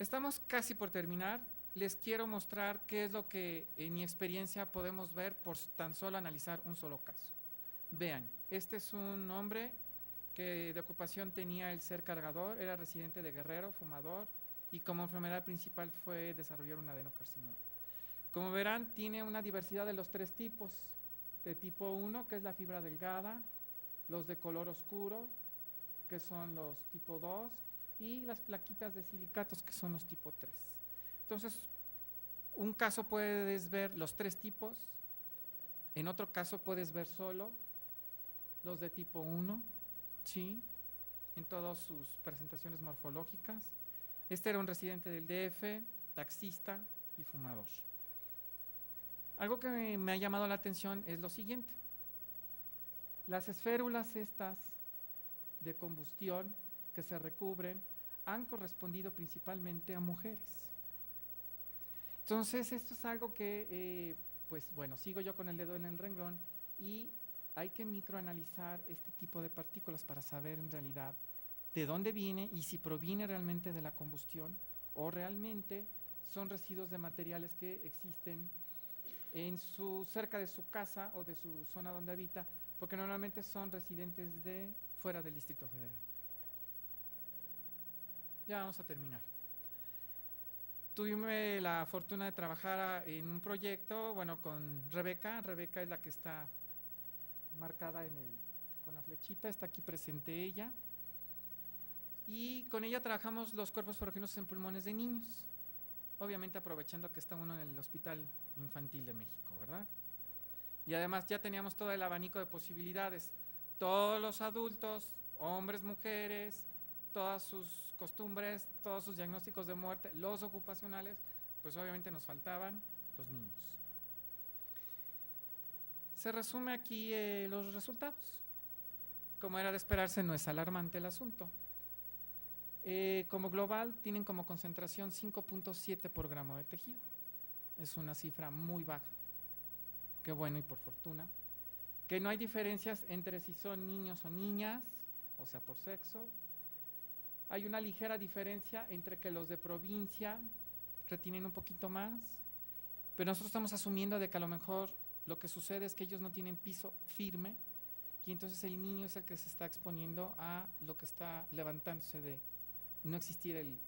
Estamos casi por terminar. Les quiero mostrar qué es lo que en mi experiencia podemos ver por tan solo analizar un solo caso. Vean, este es un hombre que de ocupación tenía el ser cargador, era residente de Guerrero, fumador, y como enfermedad principal fue desarrollar un adenocarcinoma. Como verán, tiene una diversidad de los 3 tipos, de tipo 1, que es la fibra delgada, los de color oscuro, que son los tipo 2, y las plaquitas de silicatos, que son los tipo 3. Entonces, un caso puedes ver los 3 tipos, en otro caso puedes ver solo los de tipo 1, ¿sí? En todas sus presentaciones morfológicas. Este era un residente del DF, taxista y fumador. Algo que me ha llamado la atención es lo siguiente. Las esférulas estas de combustión que se recubren han correspondido principalmente a mujeres. Entonces, esto es algo que, pues bueno, sigo yo con el dedo en el renglón y hay que microanalizar este tipo de partículas para saber en realidad de dónde viene y si proviene realmente de la combustión o realmente son residuos de materiales que existen cerca de su casa o de su zona donde habita, porque normalmente son residentes de fuera del Distrito Federal. Ya vamos a terminar. Tuve la fortuna de trabajar en un proyecto, bueno, con Rebeca. Rebeca es la que está marcada con la flechita, está aquí presente ella. Y con ella trabajamos los cuerpos ferruginosos en pulmones de niños, obviamente aprovechando que está uno en el Hospital Infantil de México, ¿verdad? Y además ya teníamos todo el abanico de posibilidades, todos los adultos, hombres, mujeres, todas sus costumbres, todos sus diagnósticos de muerte, los ocupacionales, pues obviamente nos faltaban los niños. Se resume aquí los resultados. Como era de esperarse, no es alarmante el asunto. Como global, tienen como concentración 5.7 por gramo de tejido. Es una cifra muy baja. Qué bueno y por fortuna. Que no hay diferencias entre si son niños o niñas, o sea, por sexo. Hay una ligera diferencia entre que los de provincia retienen un poquito más, pero nosotros estamos asumiendo de que a lo mejor lo que sucede es que ellos no tienen piso firme y entonces el niño es el que se está exponiendo a lo que está levantándose de no existir el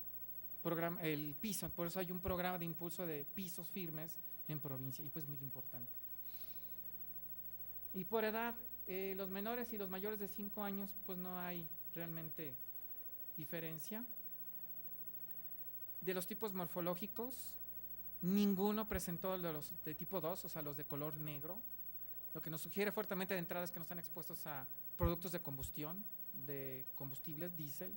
piso. Por eso hay un programa de impulso de pisos firmes en provincia y pues muy importante. Y por edad, los menores y los mayores de 5 años, pues no hay realmente diferencia. De los tipos morfológicos, ninguno presentó los de tipo 2, o sea, los de color negro, lo que nos sugiere fuertemente de entrada es que no están expuestos a productos de combustión, de combustibles, diésel.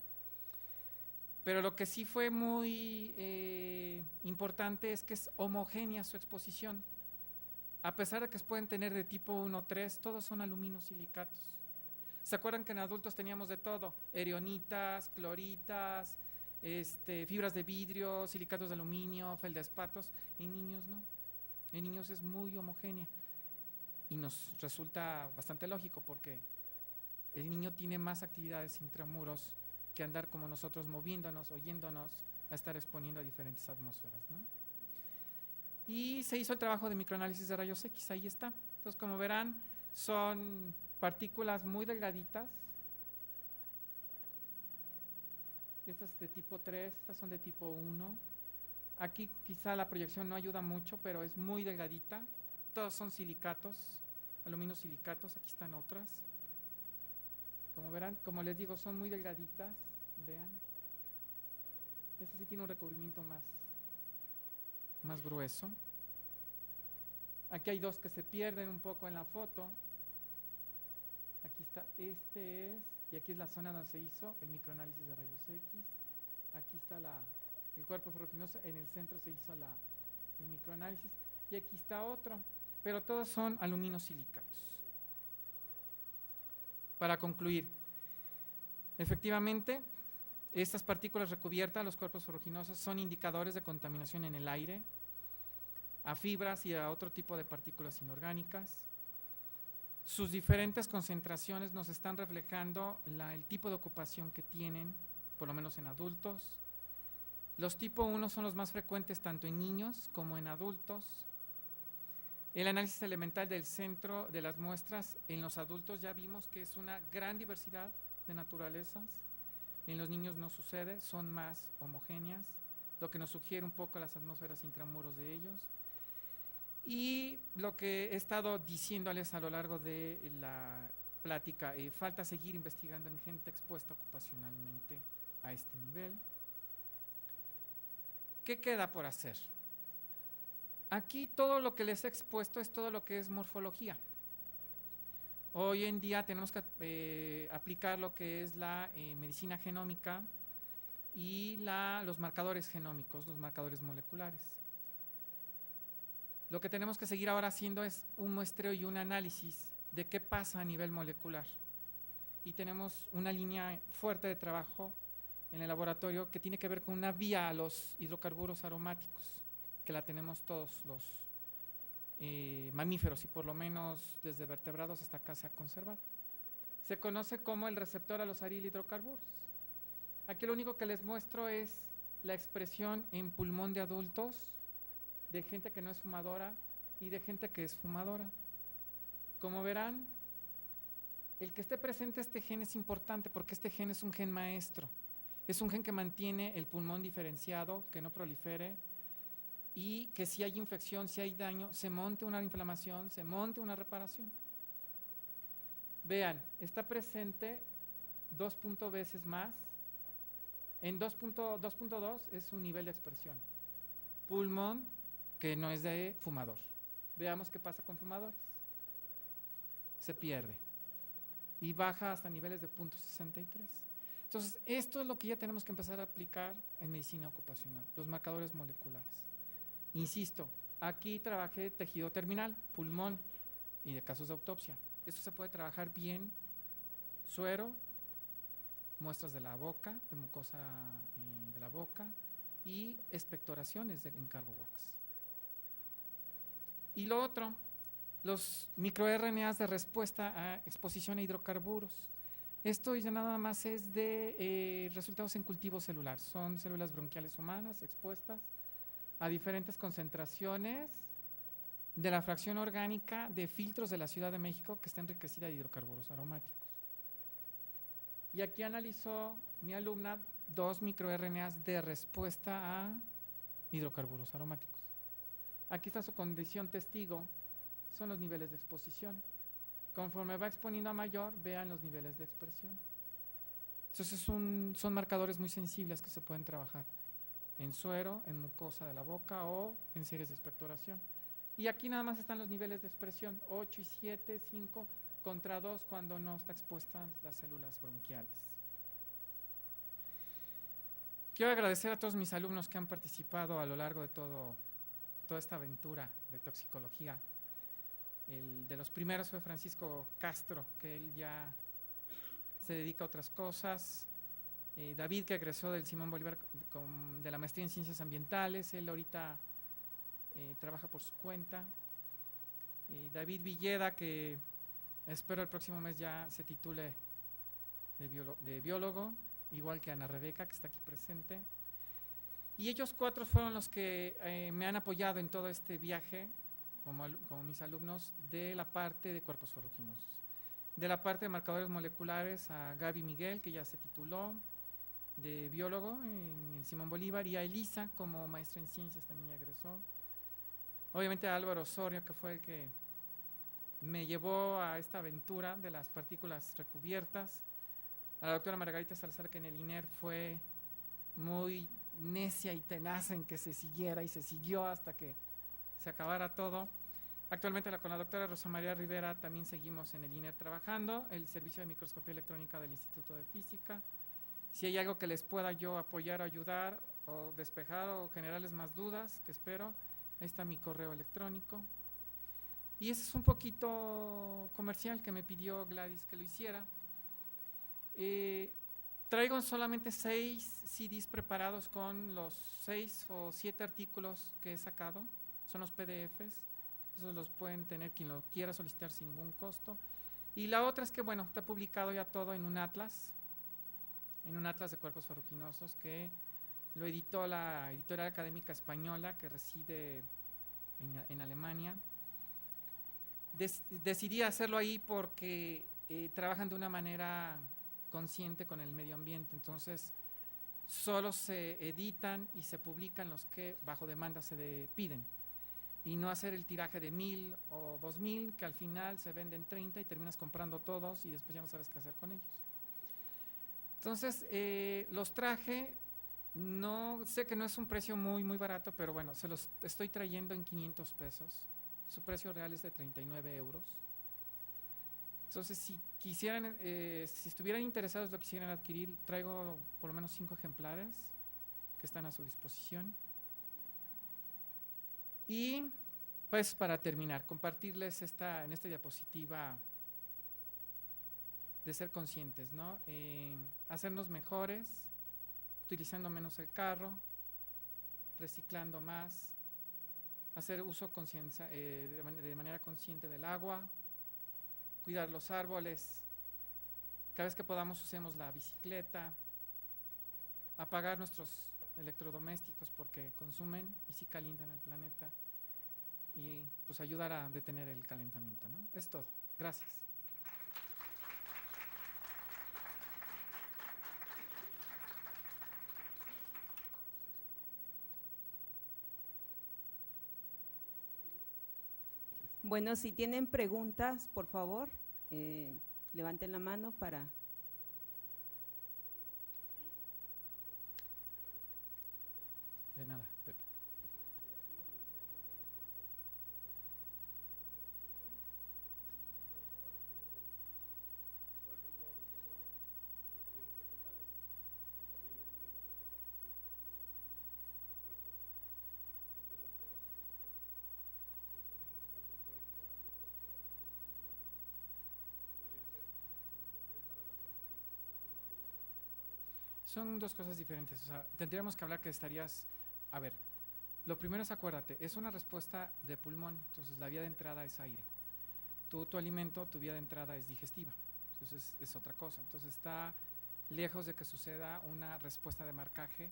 Pero lo que sí fue muy importante es que es homogénea su exposición. A pesar de que pueden tener de tipo 1 o 3, todos son aluminosilicatos. ¿Se acuerdan que en adultos teníamos de todo? Erionitas, cloritas, fibras de vidrio, silicatos de aluminio, feldespatos. En niños no. En niños es muy homogénea. Y nos resulta bastante lógico porque el niño tiene más actividades intramuros que andar como nosotros moviéndonos, oyéndonos, a estar exponiendo a diferentes atmósferas, ¿no? Y se hizo el trabajo de microanálisis de rayos X, ahí está. Entonces, como verán, son partículas muy delgaditas. Estas de tipo 3, estas son de tipo 1. Aquí quizá la proyección no ayuda mucho, pero es muy delgadita. Todos son silicatos, aluminosilicatos, aquí están otras. Como verán, como les digo, son muy delgaditas, vean. Esta sí tiene un recubrimiento más grueso. Aquí hay dos que se pierden un poco en la foto. Aquí está, y aquí es la zona donde se hizo el microanálisis de rayos X. Aquí está el cuerpo ferruginoso, en el centro se hizo el microanálisis, y aquí está otro, pero todos son aluminosilicatos. Para concluir, efectivamente, estas partículas recubiertas, los cuerpos ferruginosos, son indicadores de contaminación en el aire, a fibras y a otro tipo de partículas inorgánicas. Sus diferentes concentraciones nos están reflejando el tipo de ocupación que tienen, por lo menos en adultos. Los tipo 1 son los más frecuentes tanto en niños como en adultos. El análisis elemental del centro de las muestras en los adultos ya vimos que es una gran diversidad de naturalezas. En los niños no sucede, son más homogéneas, lo que nos sugiere un poco las atmósferas intramuros de ellos. Y lo que he estado diciéndoles a lo largo de la plática, falta seguir investigando en gente expuesta ocupacionalmente a este nivel. ¿Qué queda por hacer? Aquí todo lo que les he expuesto es todo lo que es morfología. Hoy en día tenemos que aplicar lo que es la medicina genómica y los marcadores genómicos, los marcadores moleculares. Lo que tenemos que seguir ahora haciendo es un muestreo y un análisis de qué pasa a nivel molecular. Y tenemos una línea fuerte de trabajo en el laboratorio que tiene que ver con una vía a los hidrocarburos aromáticos, que la tenemos todos los mamíferos y por lo menos desde vertebrados hasta acá se ha conservado. Se conoce como el receptor a los aril hidrocarburos. Aquí lo único que les muestro es la expresión en pulmón de adultos, de gente que no es fumadora y de gente que es fumadora. Como verán, el que esté presente este gen es importante porque este gen es un gen maestro. Es un gen que mantiene el pulmón diferenciado, que no prolifere y que si hay infección, si hay daño, se monte una inflamación, se monte una reparación. Vean, está presente 2 veces más. En 2.2 es su nivel de expresión. Pulmón que no es de fumador. Veamos qué pasa con fumadores. Se pierde y baja hasta niveles de 0.63. Entonces Entonces, esto es lo que ya tenemos que empezar a aplicar en medicina ocupacional, los marcadores moleculares. Insisto, aquí trabajé tejido terminal, pulmón y de casos de autopsia. Esto se puede trabajar bien, suero, muestras de la boca, de mucosa de la boca y expectoraciones en CarboWax. Y lo otro, los microRNAs de respuesta a exposición a hidrocarburos. Esto ya nada más es de resultados en cultivo celular. Son células bronquiales humanas expuestas a diferentes concentraciones de la fracción orgánica de filtros de la Ciudad de México que está enriquecida de hidrocarburos aromáticos. Y aquí analizó mi alumna 2 microRNAs de respuesta a hidrocarburos aromáticos. Aquí está su condición testigo, son los niveles de exposición. Conforme va exponiendo a mayor, vean los niveles de expresión. Entonces son marcadores muy sensibles que se pueden trabajar en suero, en mucosa de la boca o en series de expectoración. Y aquí nada más están los niveles de expresión, 8 y 7, 5 contra 2 cuando no está expuestas las células bronquiales. Quiero agradecer a todos mis alumnos que han participado a lo largo de toda esta aventura de toxicología. El de los primeros fue Francisco Castro, que él ya se dedica a otras cosas. David, que egresó del Simón Bolívar de la maestría en Ciencias Ambientales, él ahorita trabaja por su cuenta. David Villeda, que espero el próximo mes ya se titule de biólogo, igual que Ana Rebeca, que está aquí presente. Y ellos 4 fueron los que me han apoyado en todo este viaje, como mis alumnos, de la parte de cuerpos ferruginosos. De la parte de marcadores moleculares a Gaby Miguel, que ya se tituló de biólogo en el Simón Bolívar, y a Elisa como maestra en ciencias también ya egresó. Obviamente a Álvaro Osorio, que fue el que me llevó a esta aventura de las partículas recubiertas. A la doctora Margarita Salazar, que en el INER fue muy necia y tenaz en que se siguiera, y se siguió hasta que se acabara todo. Actualmente con la doctora Rosa María Rivera también seguimos en el INER trabajando, el servicio de microscopía electrónica del Instituto de Física. Si hay algo que les pueda yo apoyar, ayudar o despejar o generarles más dudas, que espero, ahí está mi correo electrónico. Y ese es un poquito comercial que me pidió Gladys que lo hiciera. Traigo solamente 6 CDs preparados con los 6 o 7 artículos que he sacado. Son los PDFs, esos los pueden tener quien lo quiera solicitar sin ningún costo. Y la otra es que, bueno, está publicado ya todo en un atlas de cuerpos ferruginosos que lo editó la editorial académica española que reside en Alemania. Decidí hacerlo ahí porque trabajan de una manera consciente con el medio ambiente, entonces solo se editan y se publican los que bajo demanda se piden, y no hacer el tiraje de 1000 o 2000 que al final se venden 30 y terminas comprando todos y después ya no sabes qué hacer con ellos. Entonces los traje, no sé que no es un precio muy barato, pero bueno, se los estoy trayendo en 500 pesos. Su precio real es de 39 euros. Entonces, si quisieran, si estuvieran interesados, lo quisieran adquirir, traigo por lo menos 5 ejemplares que están a su disposición. Y pues para terminar, compartirles en esta diapositiva de ser conscientes, ¿no? Hacernos mejores, utilizando menos el carro, reciclando más, hacer uso de manera consciente del agua, cuidar los árboles, cada vez que podamos usemos la bicicleta, apagar nuestros electrodomésticos porque consumen y sí calientan el planeta, y pues ayudar a detener el calentamiento, ¿no? Es todo. Gracias. Bueno, si tienen preguntas, por favor, levanten la mano para… De nada, Pepe. Son dos cosas diferentes. O sea, tendríamos que hablar que estarías, a ver, lo primero es acuérdate, es una respuesta de pulmón, entonces la vía de entrada es aire. Tu alimento, tu vía de entrada es digestiva, entonces es otra cosa. Entonces está lejos de que suceda una respuesta de marcaje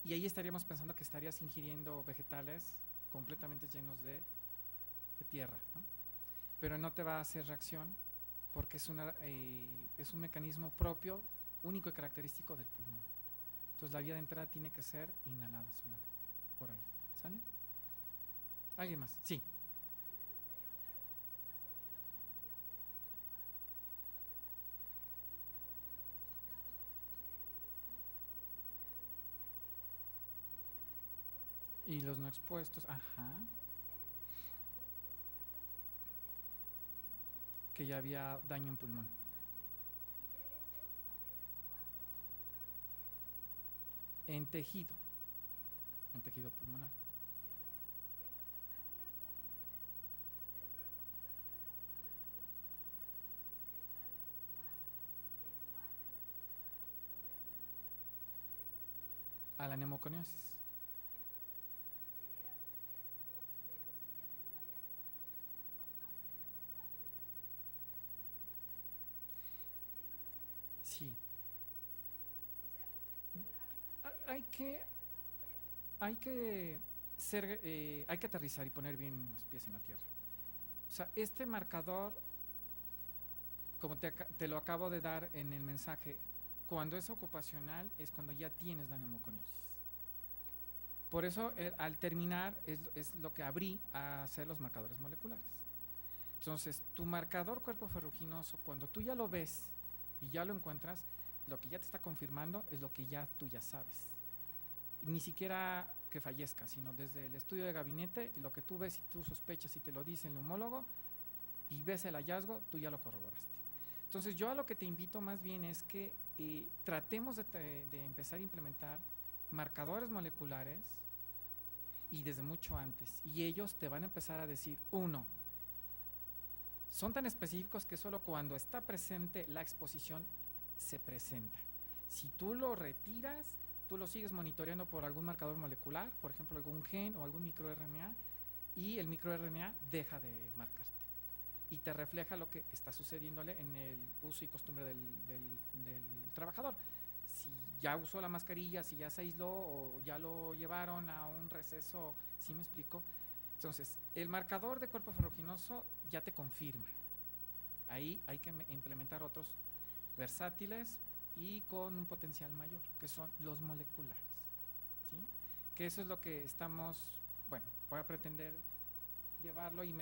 y ahí estaríamos pensando que estarías ingiriendo vegetales completamente llenos de tierra, ¿no? Pero no te va a hacer reacción porque es un mecanismo propio, único y característico del pulmón. Entonces la vía de entrada tiene que ser inhalada solamente, por ahí. ¿Sale? ¿Alguien más? Sí. Y los no expuestos, ajá. Que ya había daño en pulmón. En tejido. En tejido pulmonar. A la neumoconiosis. Sí. Hay que, hay que hay que aterrizar y poner bien los pies en la tierra. O sea, este marcador, como te lo acabo de dar en el mensaje, cuando es ocupacional es cuando ya tienes la neumoconiosis. Por eso, al terminar, es lo que abrí a hacer los marcadores moleculares. Entonces, tu marcador cuerpo ferruginoso, cuando tú ya lo ves y ya lo encuentras, lo que ya te está confirmando es lo que ya tú ya sabes. Ni siquiera que fallezca, sino desde el estudio de gabinete, lo que tú ves y tú sospechas y te lo dice el neumólogo y ves el hallazgo, tú ya lo corroboraste. Entonces, yo a lo que te invito más bien es que tratemos de empezar a implementar marcadores moleculares y desde mucho antes. Y ellos te van a empezar a decir, uno, son tan específicos que solo cuando está presente la exposición se presenta. Si tú lo retiras, tú lo sigues monitoreando por algún marcador molecular, por ejemplo algún gen o algún microRNA, y el microRNA deja de marcarte y te refleja lo que está sucediéndole en el uso y costumbre del trabajador. Si ya usó la mascarilla, si ya se aisló o ya lo llevaron a un receso, ¿sí me explico? Entonces, el marcador de cuerpo ferruginoso ya te confirma. Ahí hay que implementar otros versátiles y con un potencial mayor, que son los moleculares, ¿sí? Que eso es lo que estamos, bueno, voy a pretender llevarlo y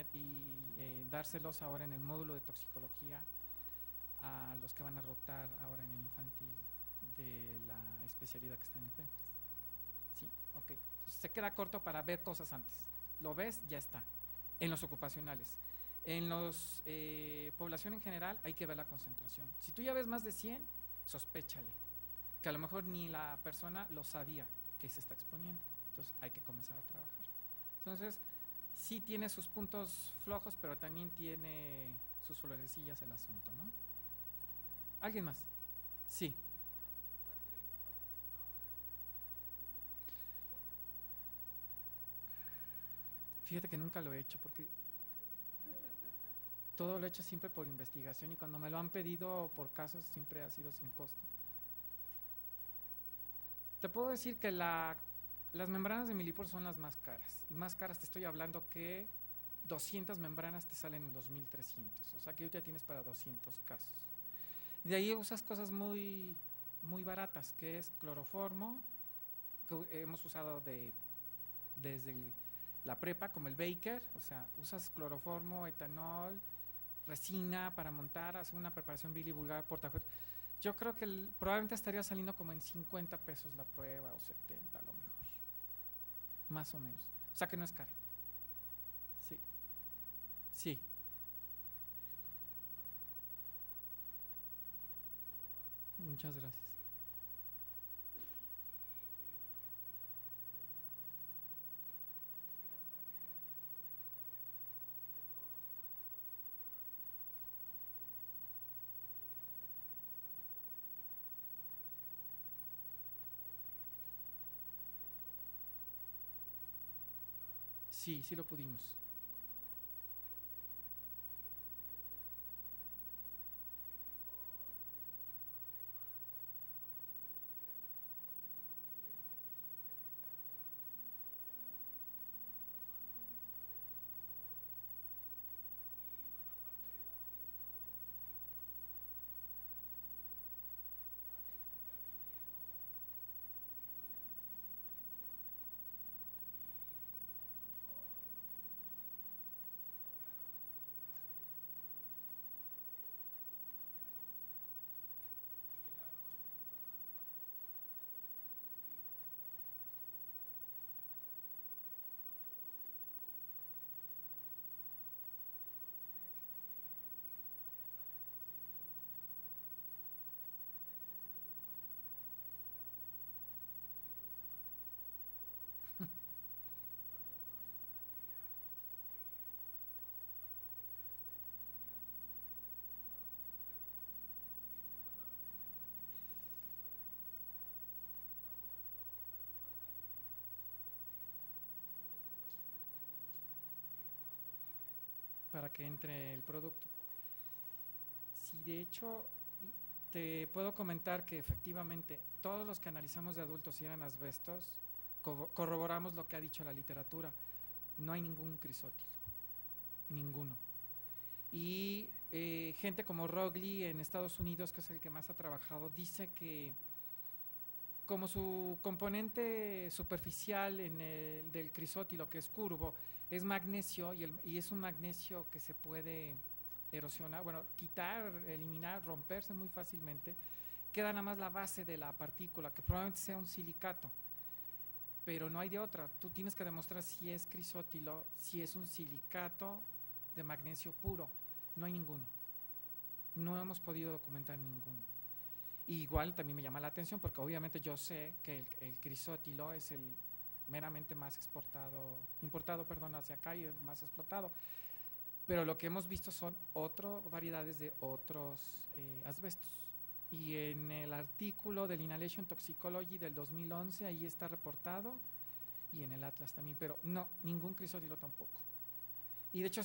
dárselos ahora en el módulo de toxicología a los que van a rotar ahora en el infantil de la especialidad que está en el PEMEX. ¿Sí? Ok. Entonces se queda corto para ver cosas antes. Lo ves, ya está. En los ocupacionales. En los población en general hay que ver la concentración. Si tú ya ves más de 100, sospéchale. Que a lo mejor ni la persona lo sabía que se está exponiendo. Entonces hay que comenzar a trabajar. Entonces, sí tiene sus puntos flojos, pero también tiene sus florecillas el asunto, ¿no? ¿Alguien más? Sí. Fíjate que nunca lo he hecho porque todo lo he hecho siempre por investigación y cuando me lo han pedido por casos siempre ha sido sin costo. Te puedo decir que las membranas de Millipore son las más caras. Y más caras te estoy hablando que 200 membranas te salen en 2.300. O sea que ya tienes para 200 casos. De ahí usas cosas muy, muy baratas, que es cloroformo, que hemos usado desde la prepa, como el Baker. O sea, usas cloroformo, etanol, resina para montar, hacer una preparación bilivulgar, portajuez. Yo creo que probablemente estaría saliendo como en 50 pesos la prueba o 70 a lo mejor. Más o menos. O sea que no es cara. Sí. Sí. Muchas gracias. Sí, sí lo pudimos. Para que entre el producto. Sí, de hecho, te puedo comentar que efectivamente todos los que analizamos de adultos y eran asbestos, corroboramos lo que ha dicho la literatura. No hay ningún crisótilo, ninguno. Y gente como Rogli en Estados Unidos, que es el que más ha trabajado, dice que como su componente superficial del crisótilo, que es curvo, es magnesio y es un magnesio que se puede erosionar, bueno, quitar, eliminar, romperse muy fácilmente, queda nada más la base de la partícula, que probablemente sea un silicato, pero no hay de otra. Tú tienes que demostrar si es crisótilo, si es un silicato de magnesio puro. No hay ninguno. No hemos podido documentar ninguno. Y igual también me llama la atención porque obviamente yo sé que el crisótilo es el meramente más importado hacia acá y el más explotado. Pero lo que hemos visto son otras variedades de otros asbestos. Y en el artículo del Inhalation Toxicology del 2011 ahí está reportado, y en el Atlas también, pero no, ningún crisótilo tampoco. Y de hecho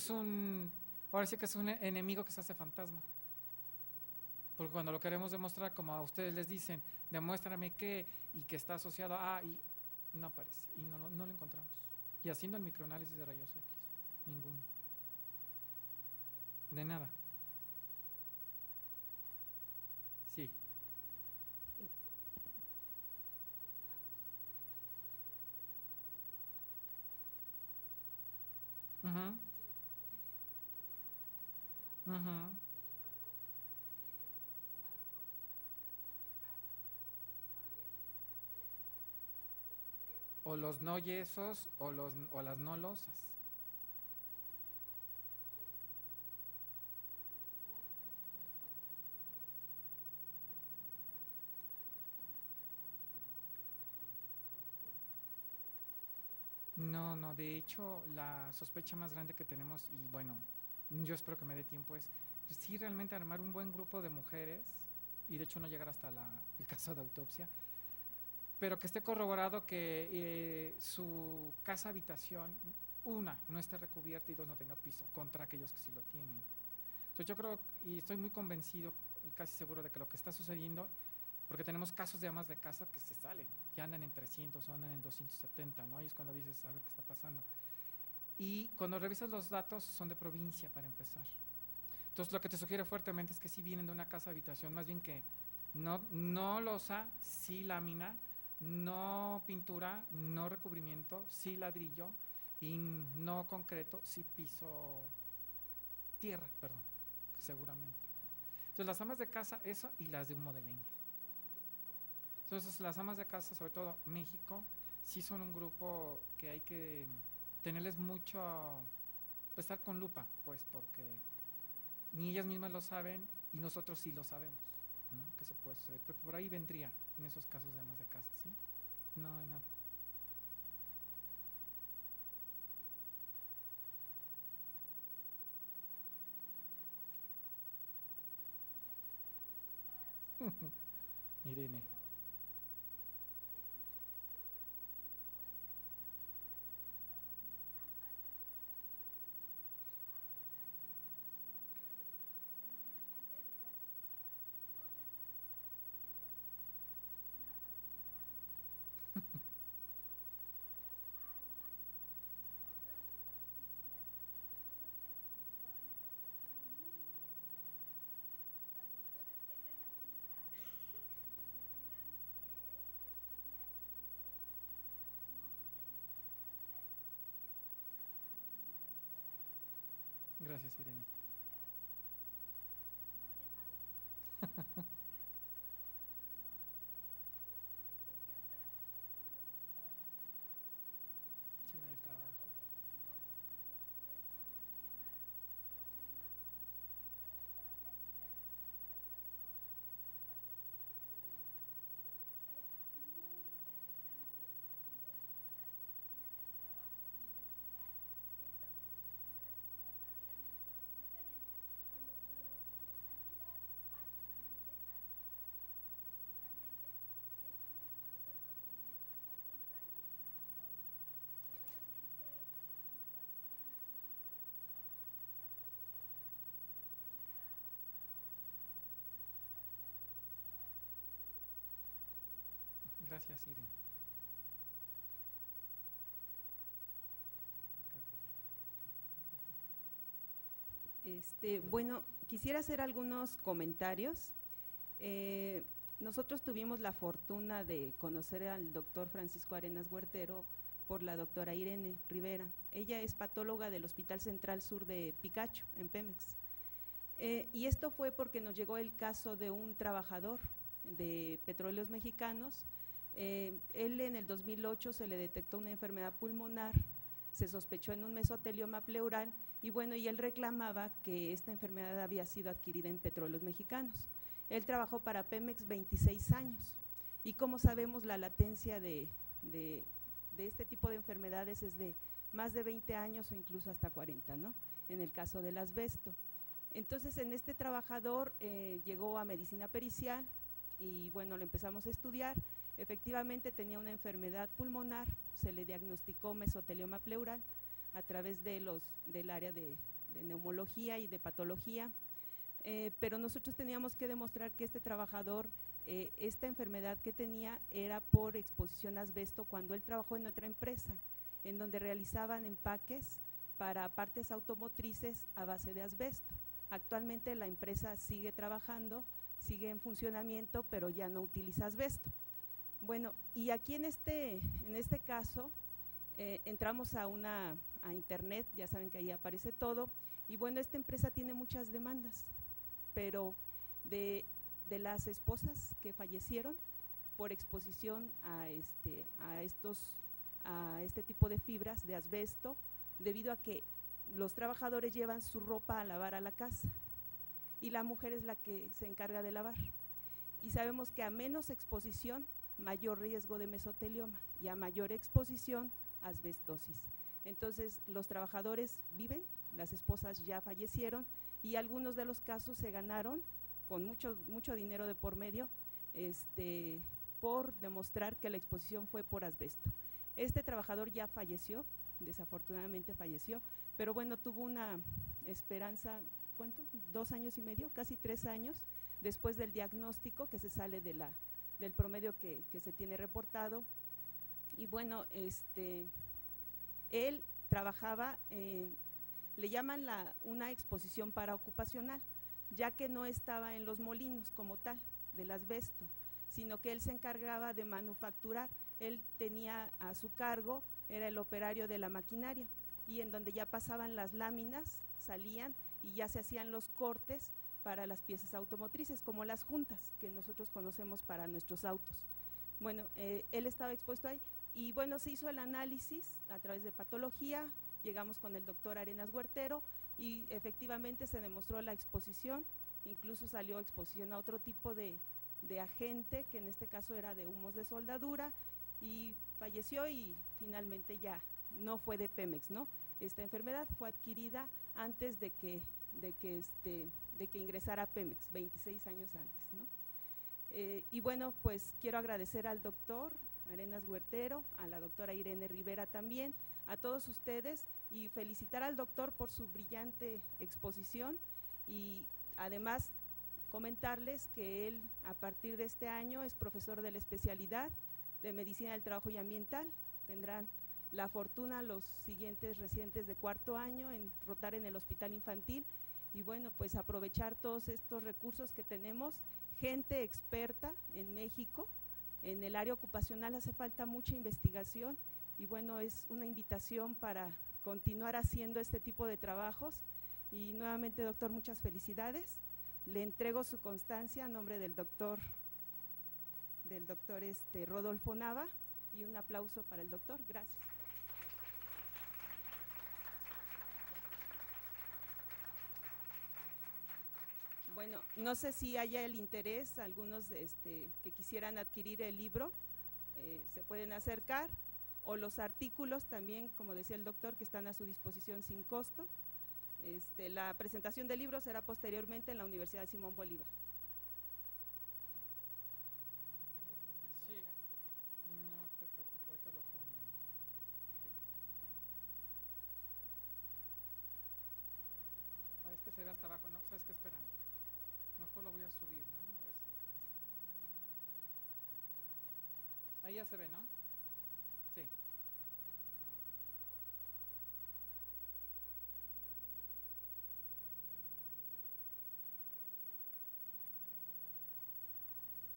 ahora sí que es un enemigo que se hace fantasma. Porque cuando lo queremos demostrar, como a ustedes les dicen, demuéstrame qué, y que está asociado a, y no aparece, y no lo encontramos. Y haciendo el microanálisis de rayos X, ninguno. De nada. Sí. Uh-huh. Uh-huh. O los no yesos o las no losas. No, no, de hecho la sospecha más grande que tenemos, y bueno, yo espero que me dé tiempo, es sí realmente armar un buen grupo de mujeres, y de hecho no llegar hasta el caso de autopsia, pero que esté corroborado que su casa habitación, una, no esté recubierta y dos, no tenga piso, contra aquellos que sí lo tienen. Entonces yo creo, y estoy muy convencido y casi seguro de que lo que está sucediendo, porque tenemos casos de amas de casa que se salen, y andan en 300 o andan en 270, ¿no? Y es cuando dices, a ver qué está pasando. Y cuando revisas los datos, son de provincia para empezar. Entonces lo que te sugiere fuertemente es que sí vienen de una casa habitación, más bien que no losa, sí lámina, no pintura, no recubrimiento, sí ladrillo, y no concreto, sí piso, tierra, perdón, seguramente. Entonces las amas de casa, eso, y las de humo de leña. Entonces las amas de casa, sobre todo México, sí son un grupo que hay que tenerles mucho, pues, estar con lupa, pues, porque ni ellas mismas lo saben y nosotros sí lo sabemos, ¿no? Que eso puede suceder, pero por ahí vendría en esos casos de amas de casa, ¿sí? No hay nada. Irene. Gracias, Irene. Medicina del trabajo. Gracias, Irene. Creo que ya. Bueno, quisiera hacer algunos comentarios. Nosotros tuvimos la fortuna de conocer al doctor Francisco Arenas Huertero por la doctora Irene Rivera. Ella es patóloga del Hospital Central Sur de Picacho, en Pemex. Y esto fue porque nos llegó el caso de un trabajador de Petróleos Mexicanos. Él en el 2008 se le detectó una enfermedad pulmonar, se sospechó en un mesotelioma pleural y bueno, y él reclamaba que esta enfermedad había sido adquirida en Petróleos Mexicanos. Él trabajó para Pemex 26 años y como sabemos la latencia de este tipo de enfermedades es de más de 20 años o incluso hasta 40, ¿no? En el caso del asbesto. Entonces en este trabajador llegó a medicina pericial y bueno, lo empezamos a estudiar. Efectivamente tenía una enfermedad pulmonar, se le diagnosticó mesotelioma pleural a través del área de neumología y de patología, pero nosotros teníamos que demostrar que este trabajador, esta enfermedad que tenía era por exposición a asbesto cuando él trabajó en otra empresa, en donde realizaban empaques para partes automotrices a base de asbesto. Actualmente la empresa sigue trabajando, sigue en funcionamiento, pero ya no utiliza asbesto. Bueno, y aquí en este caso entramos a internet, ya saben que ahí aparece todo, y bueno, esta empresa tiene muchas demandas, pero de las esposas que fallecieron por exposición a este tipo de fibras de asbesto, debido a que los trabajadores llevan su ropa a lavar a la casa y la mujer es la que se encarga de lavar. Y sabemos que a menos exposición, mayor riesgo de mesotelioma y a mayor exposición, asbestosis. Entonces, los trabajadores viven, las esposas ya fallecieron y algunos de los casos se ganaron con mucho dinero de por medio por demostrar que la exposición fue por asbesto. Este trabajador ya falleció, desafortunadamente falleció, pero bueno, tuvo una esperanza, ¿cuánto? 2 años y medio, casi 3 años, después del diagnóstico que se sale del promedio que se tiene reportado. Y bueno, él trabajaba, le llaman una exposición paraocupacional, ya que no estaba en los molinos como tal del asbesto, sino que él se encargaba de manufacturar. Él tenía a su cargo, era el operario de la maquinaria y en donde ya pasaban las láminas, salían y ya se hacían los cortes para las piezas automotrices, como las juntas que nosotros conocemos para nuestros autos. Bueno, él estaba expuesto ahí y bueno, se hizo el análisis a través de patología, llegamos con el doctor Arenas Huertero y efectivamente se demostró la exposición, incluso salió exposición a otro tipo de agente, que en este caso era de humos de soldadura, y falleció y finalmente ya no fue de Pemex, ¿no? Esta enfermedad fue adquirida antes de que ingresara a Pemex, 26 años antes, ¿no? Y bueno, pues quiero agradecer al doctor Arenas Huertero, a la doctora Irene Rivera también, a todos ustedes y felicitar al doctor por su brillante exposición y además comentarles que él a partir de este año es profesor de la especialidad de Medicina del Trabajo y Ambiental. Tendrán la fortuna los siguientes residentes de 4º año en rotar en el hospital infantil y bueno, pues aprovechar todos estos recursos que tenemos, gente experta en México, en el área ocupacional hace falta mucha investigación y bueno, es una invitación para continuar haciendo este tipo de trabajos Y nuevamente, doctor, muchas felicidades. Le entrego su constancia a nombre del doctor Rodolfo Nava, y un aplauso para el doctor. Gracias. Bueno, no sé si haya el interés, algunos que quisieran adquirir el libro, se pueden acercar, o los artículos también, como decía el doctor, que están a su disposición sin costo. La presentación del libro será posteriormente en la Universidad Simón Bolívar. Sí, no te preocupes, ahorita lo pongo. Es que se ve hasta abajo, ¿no? ¿Sabes qué? Espérame. Mejor lo voy a subir, ¿no? A ver si alcanza. Ahí ya se ve, ¿no?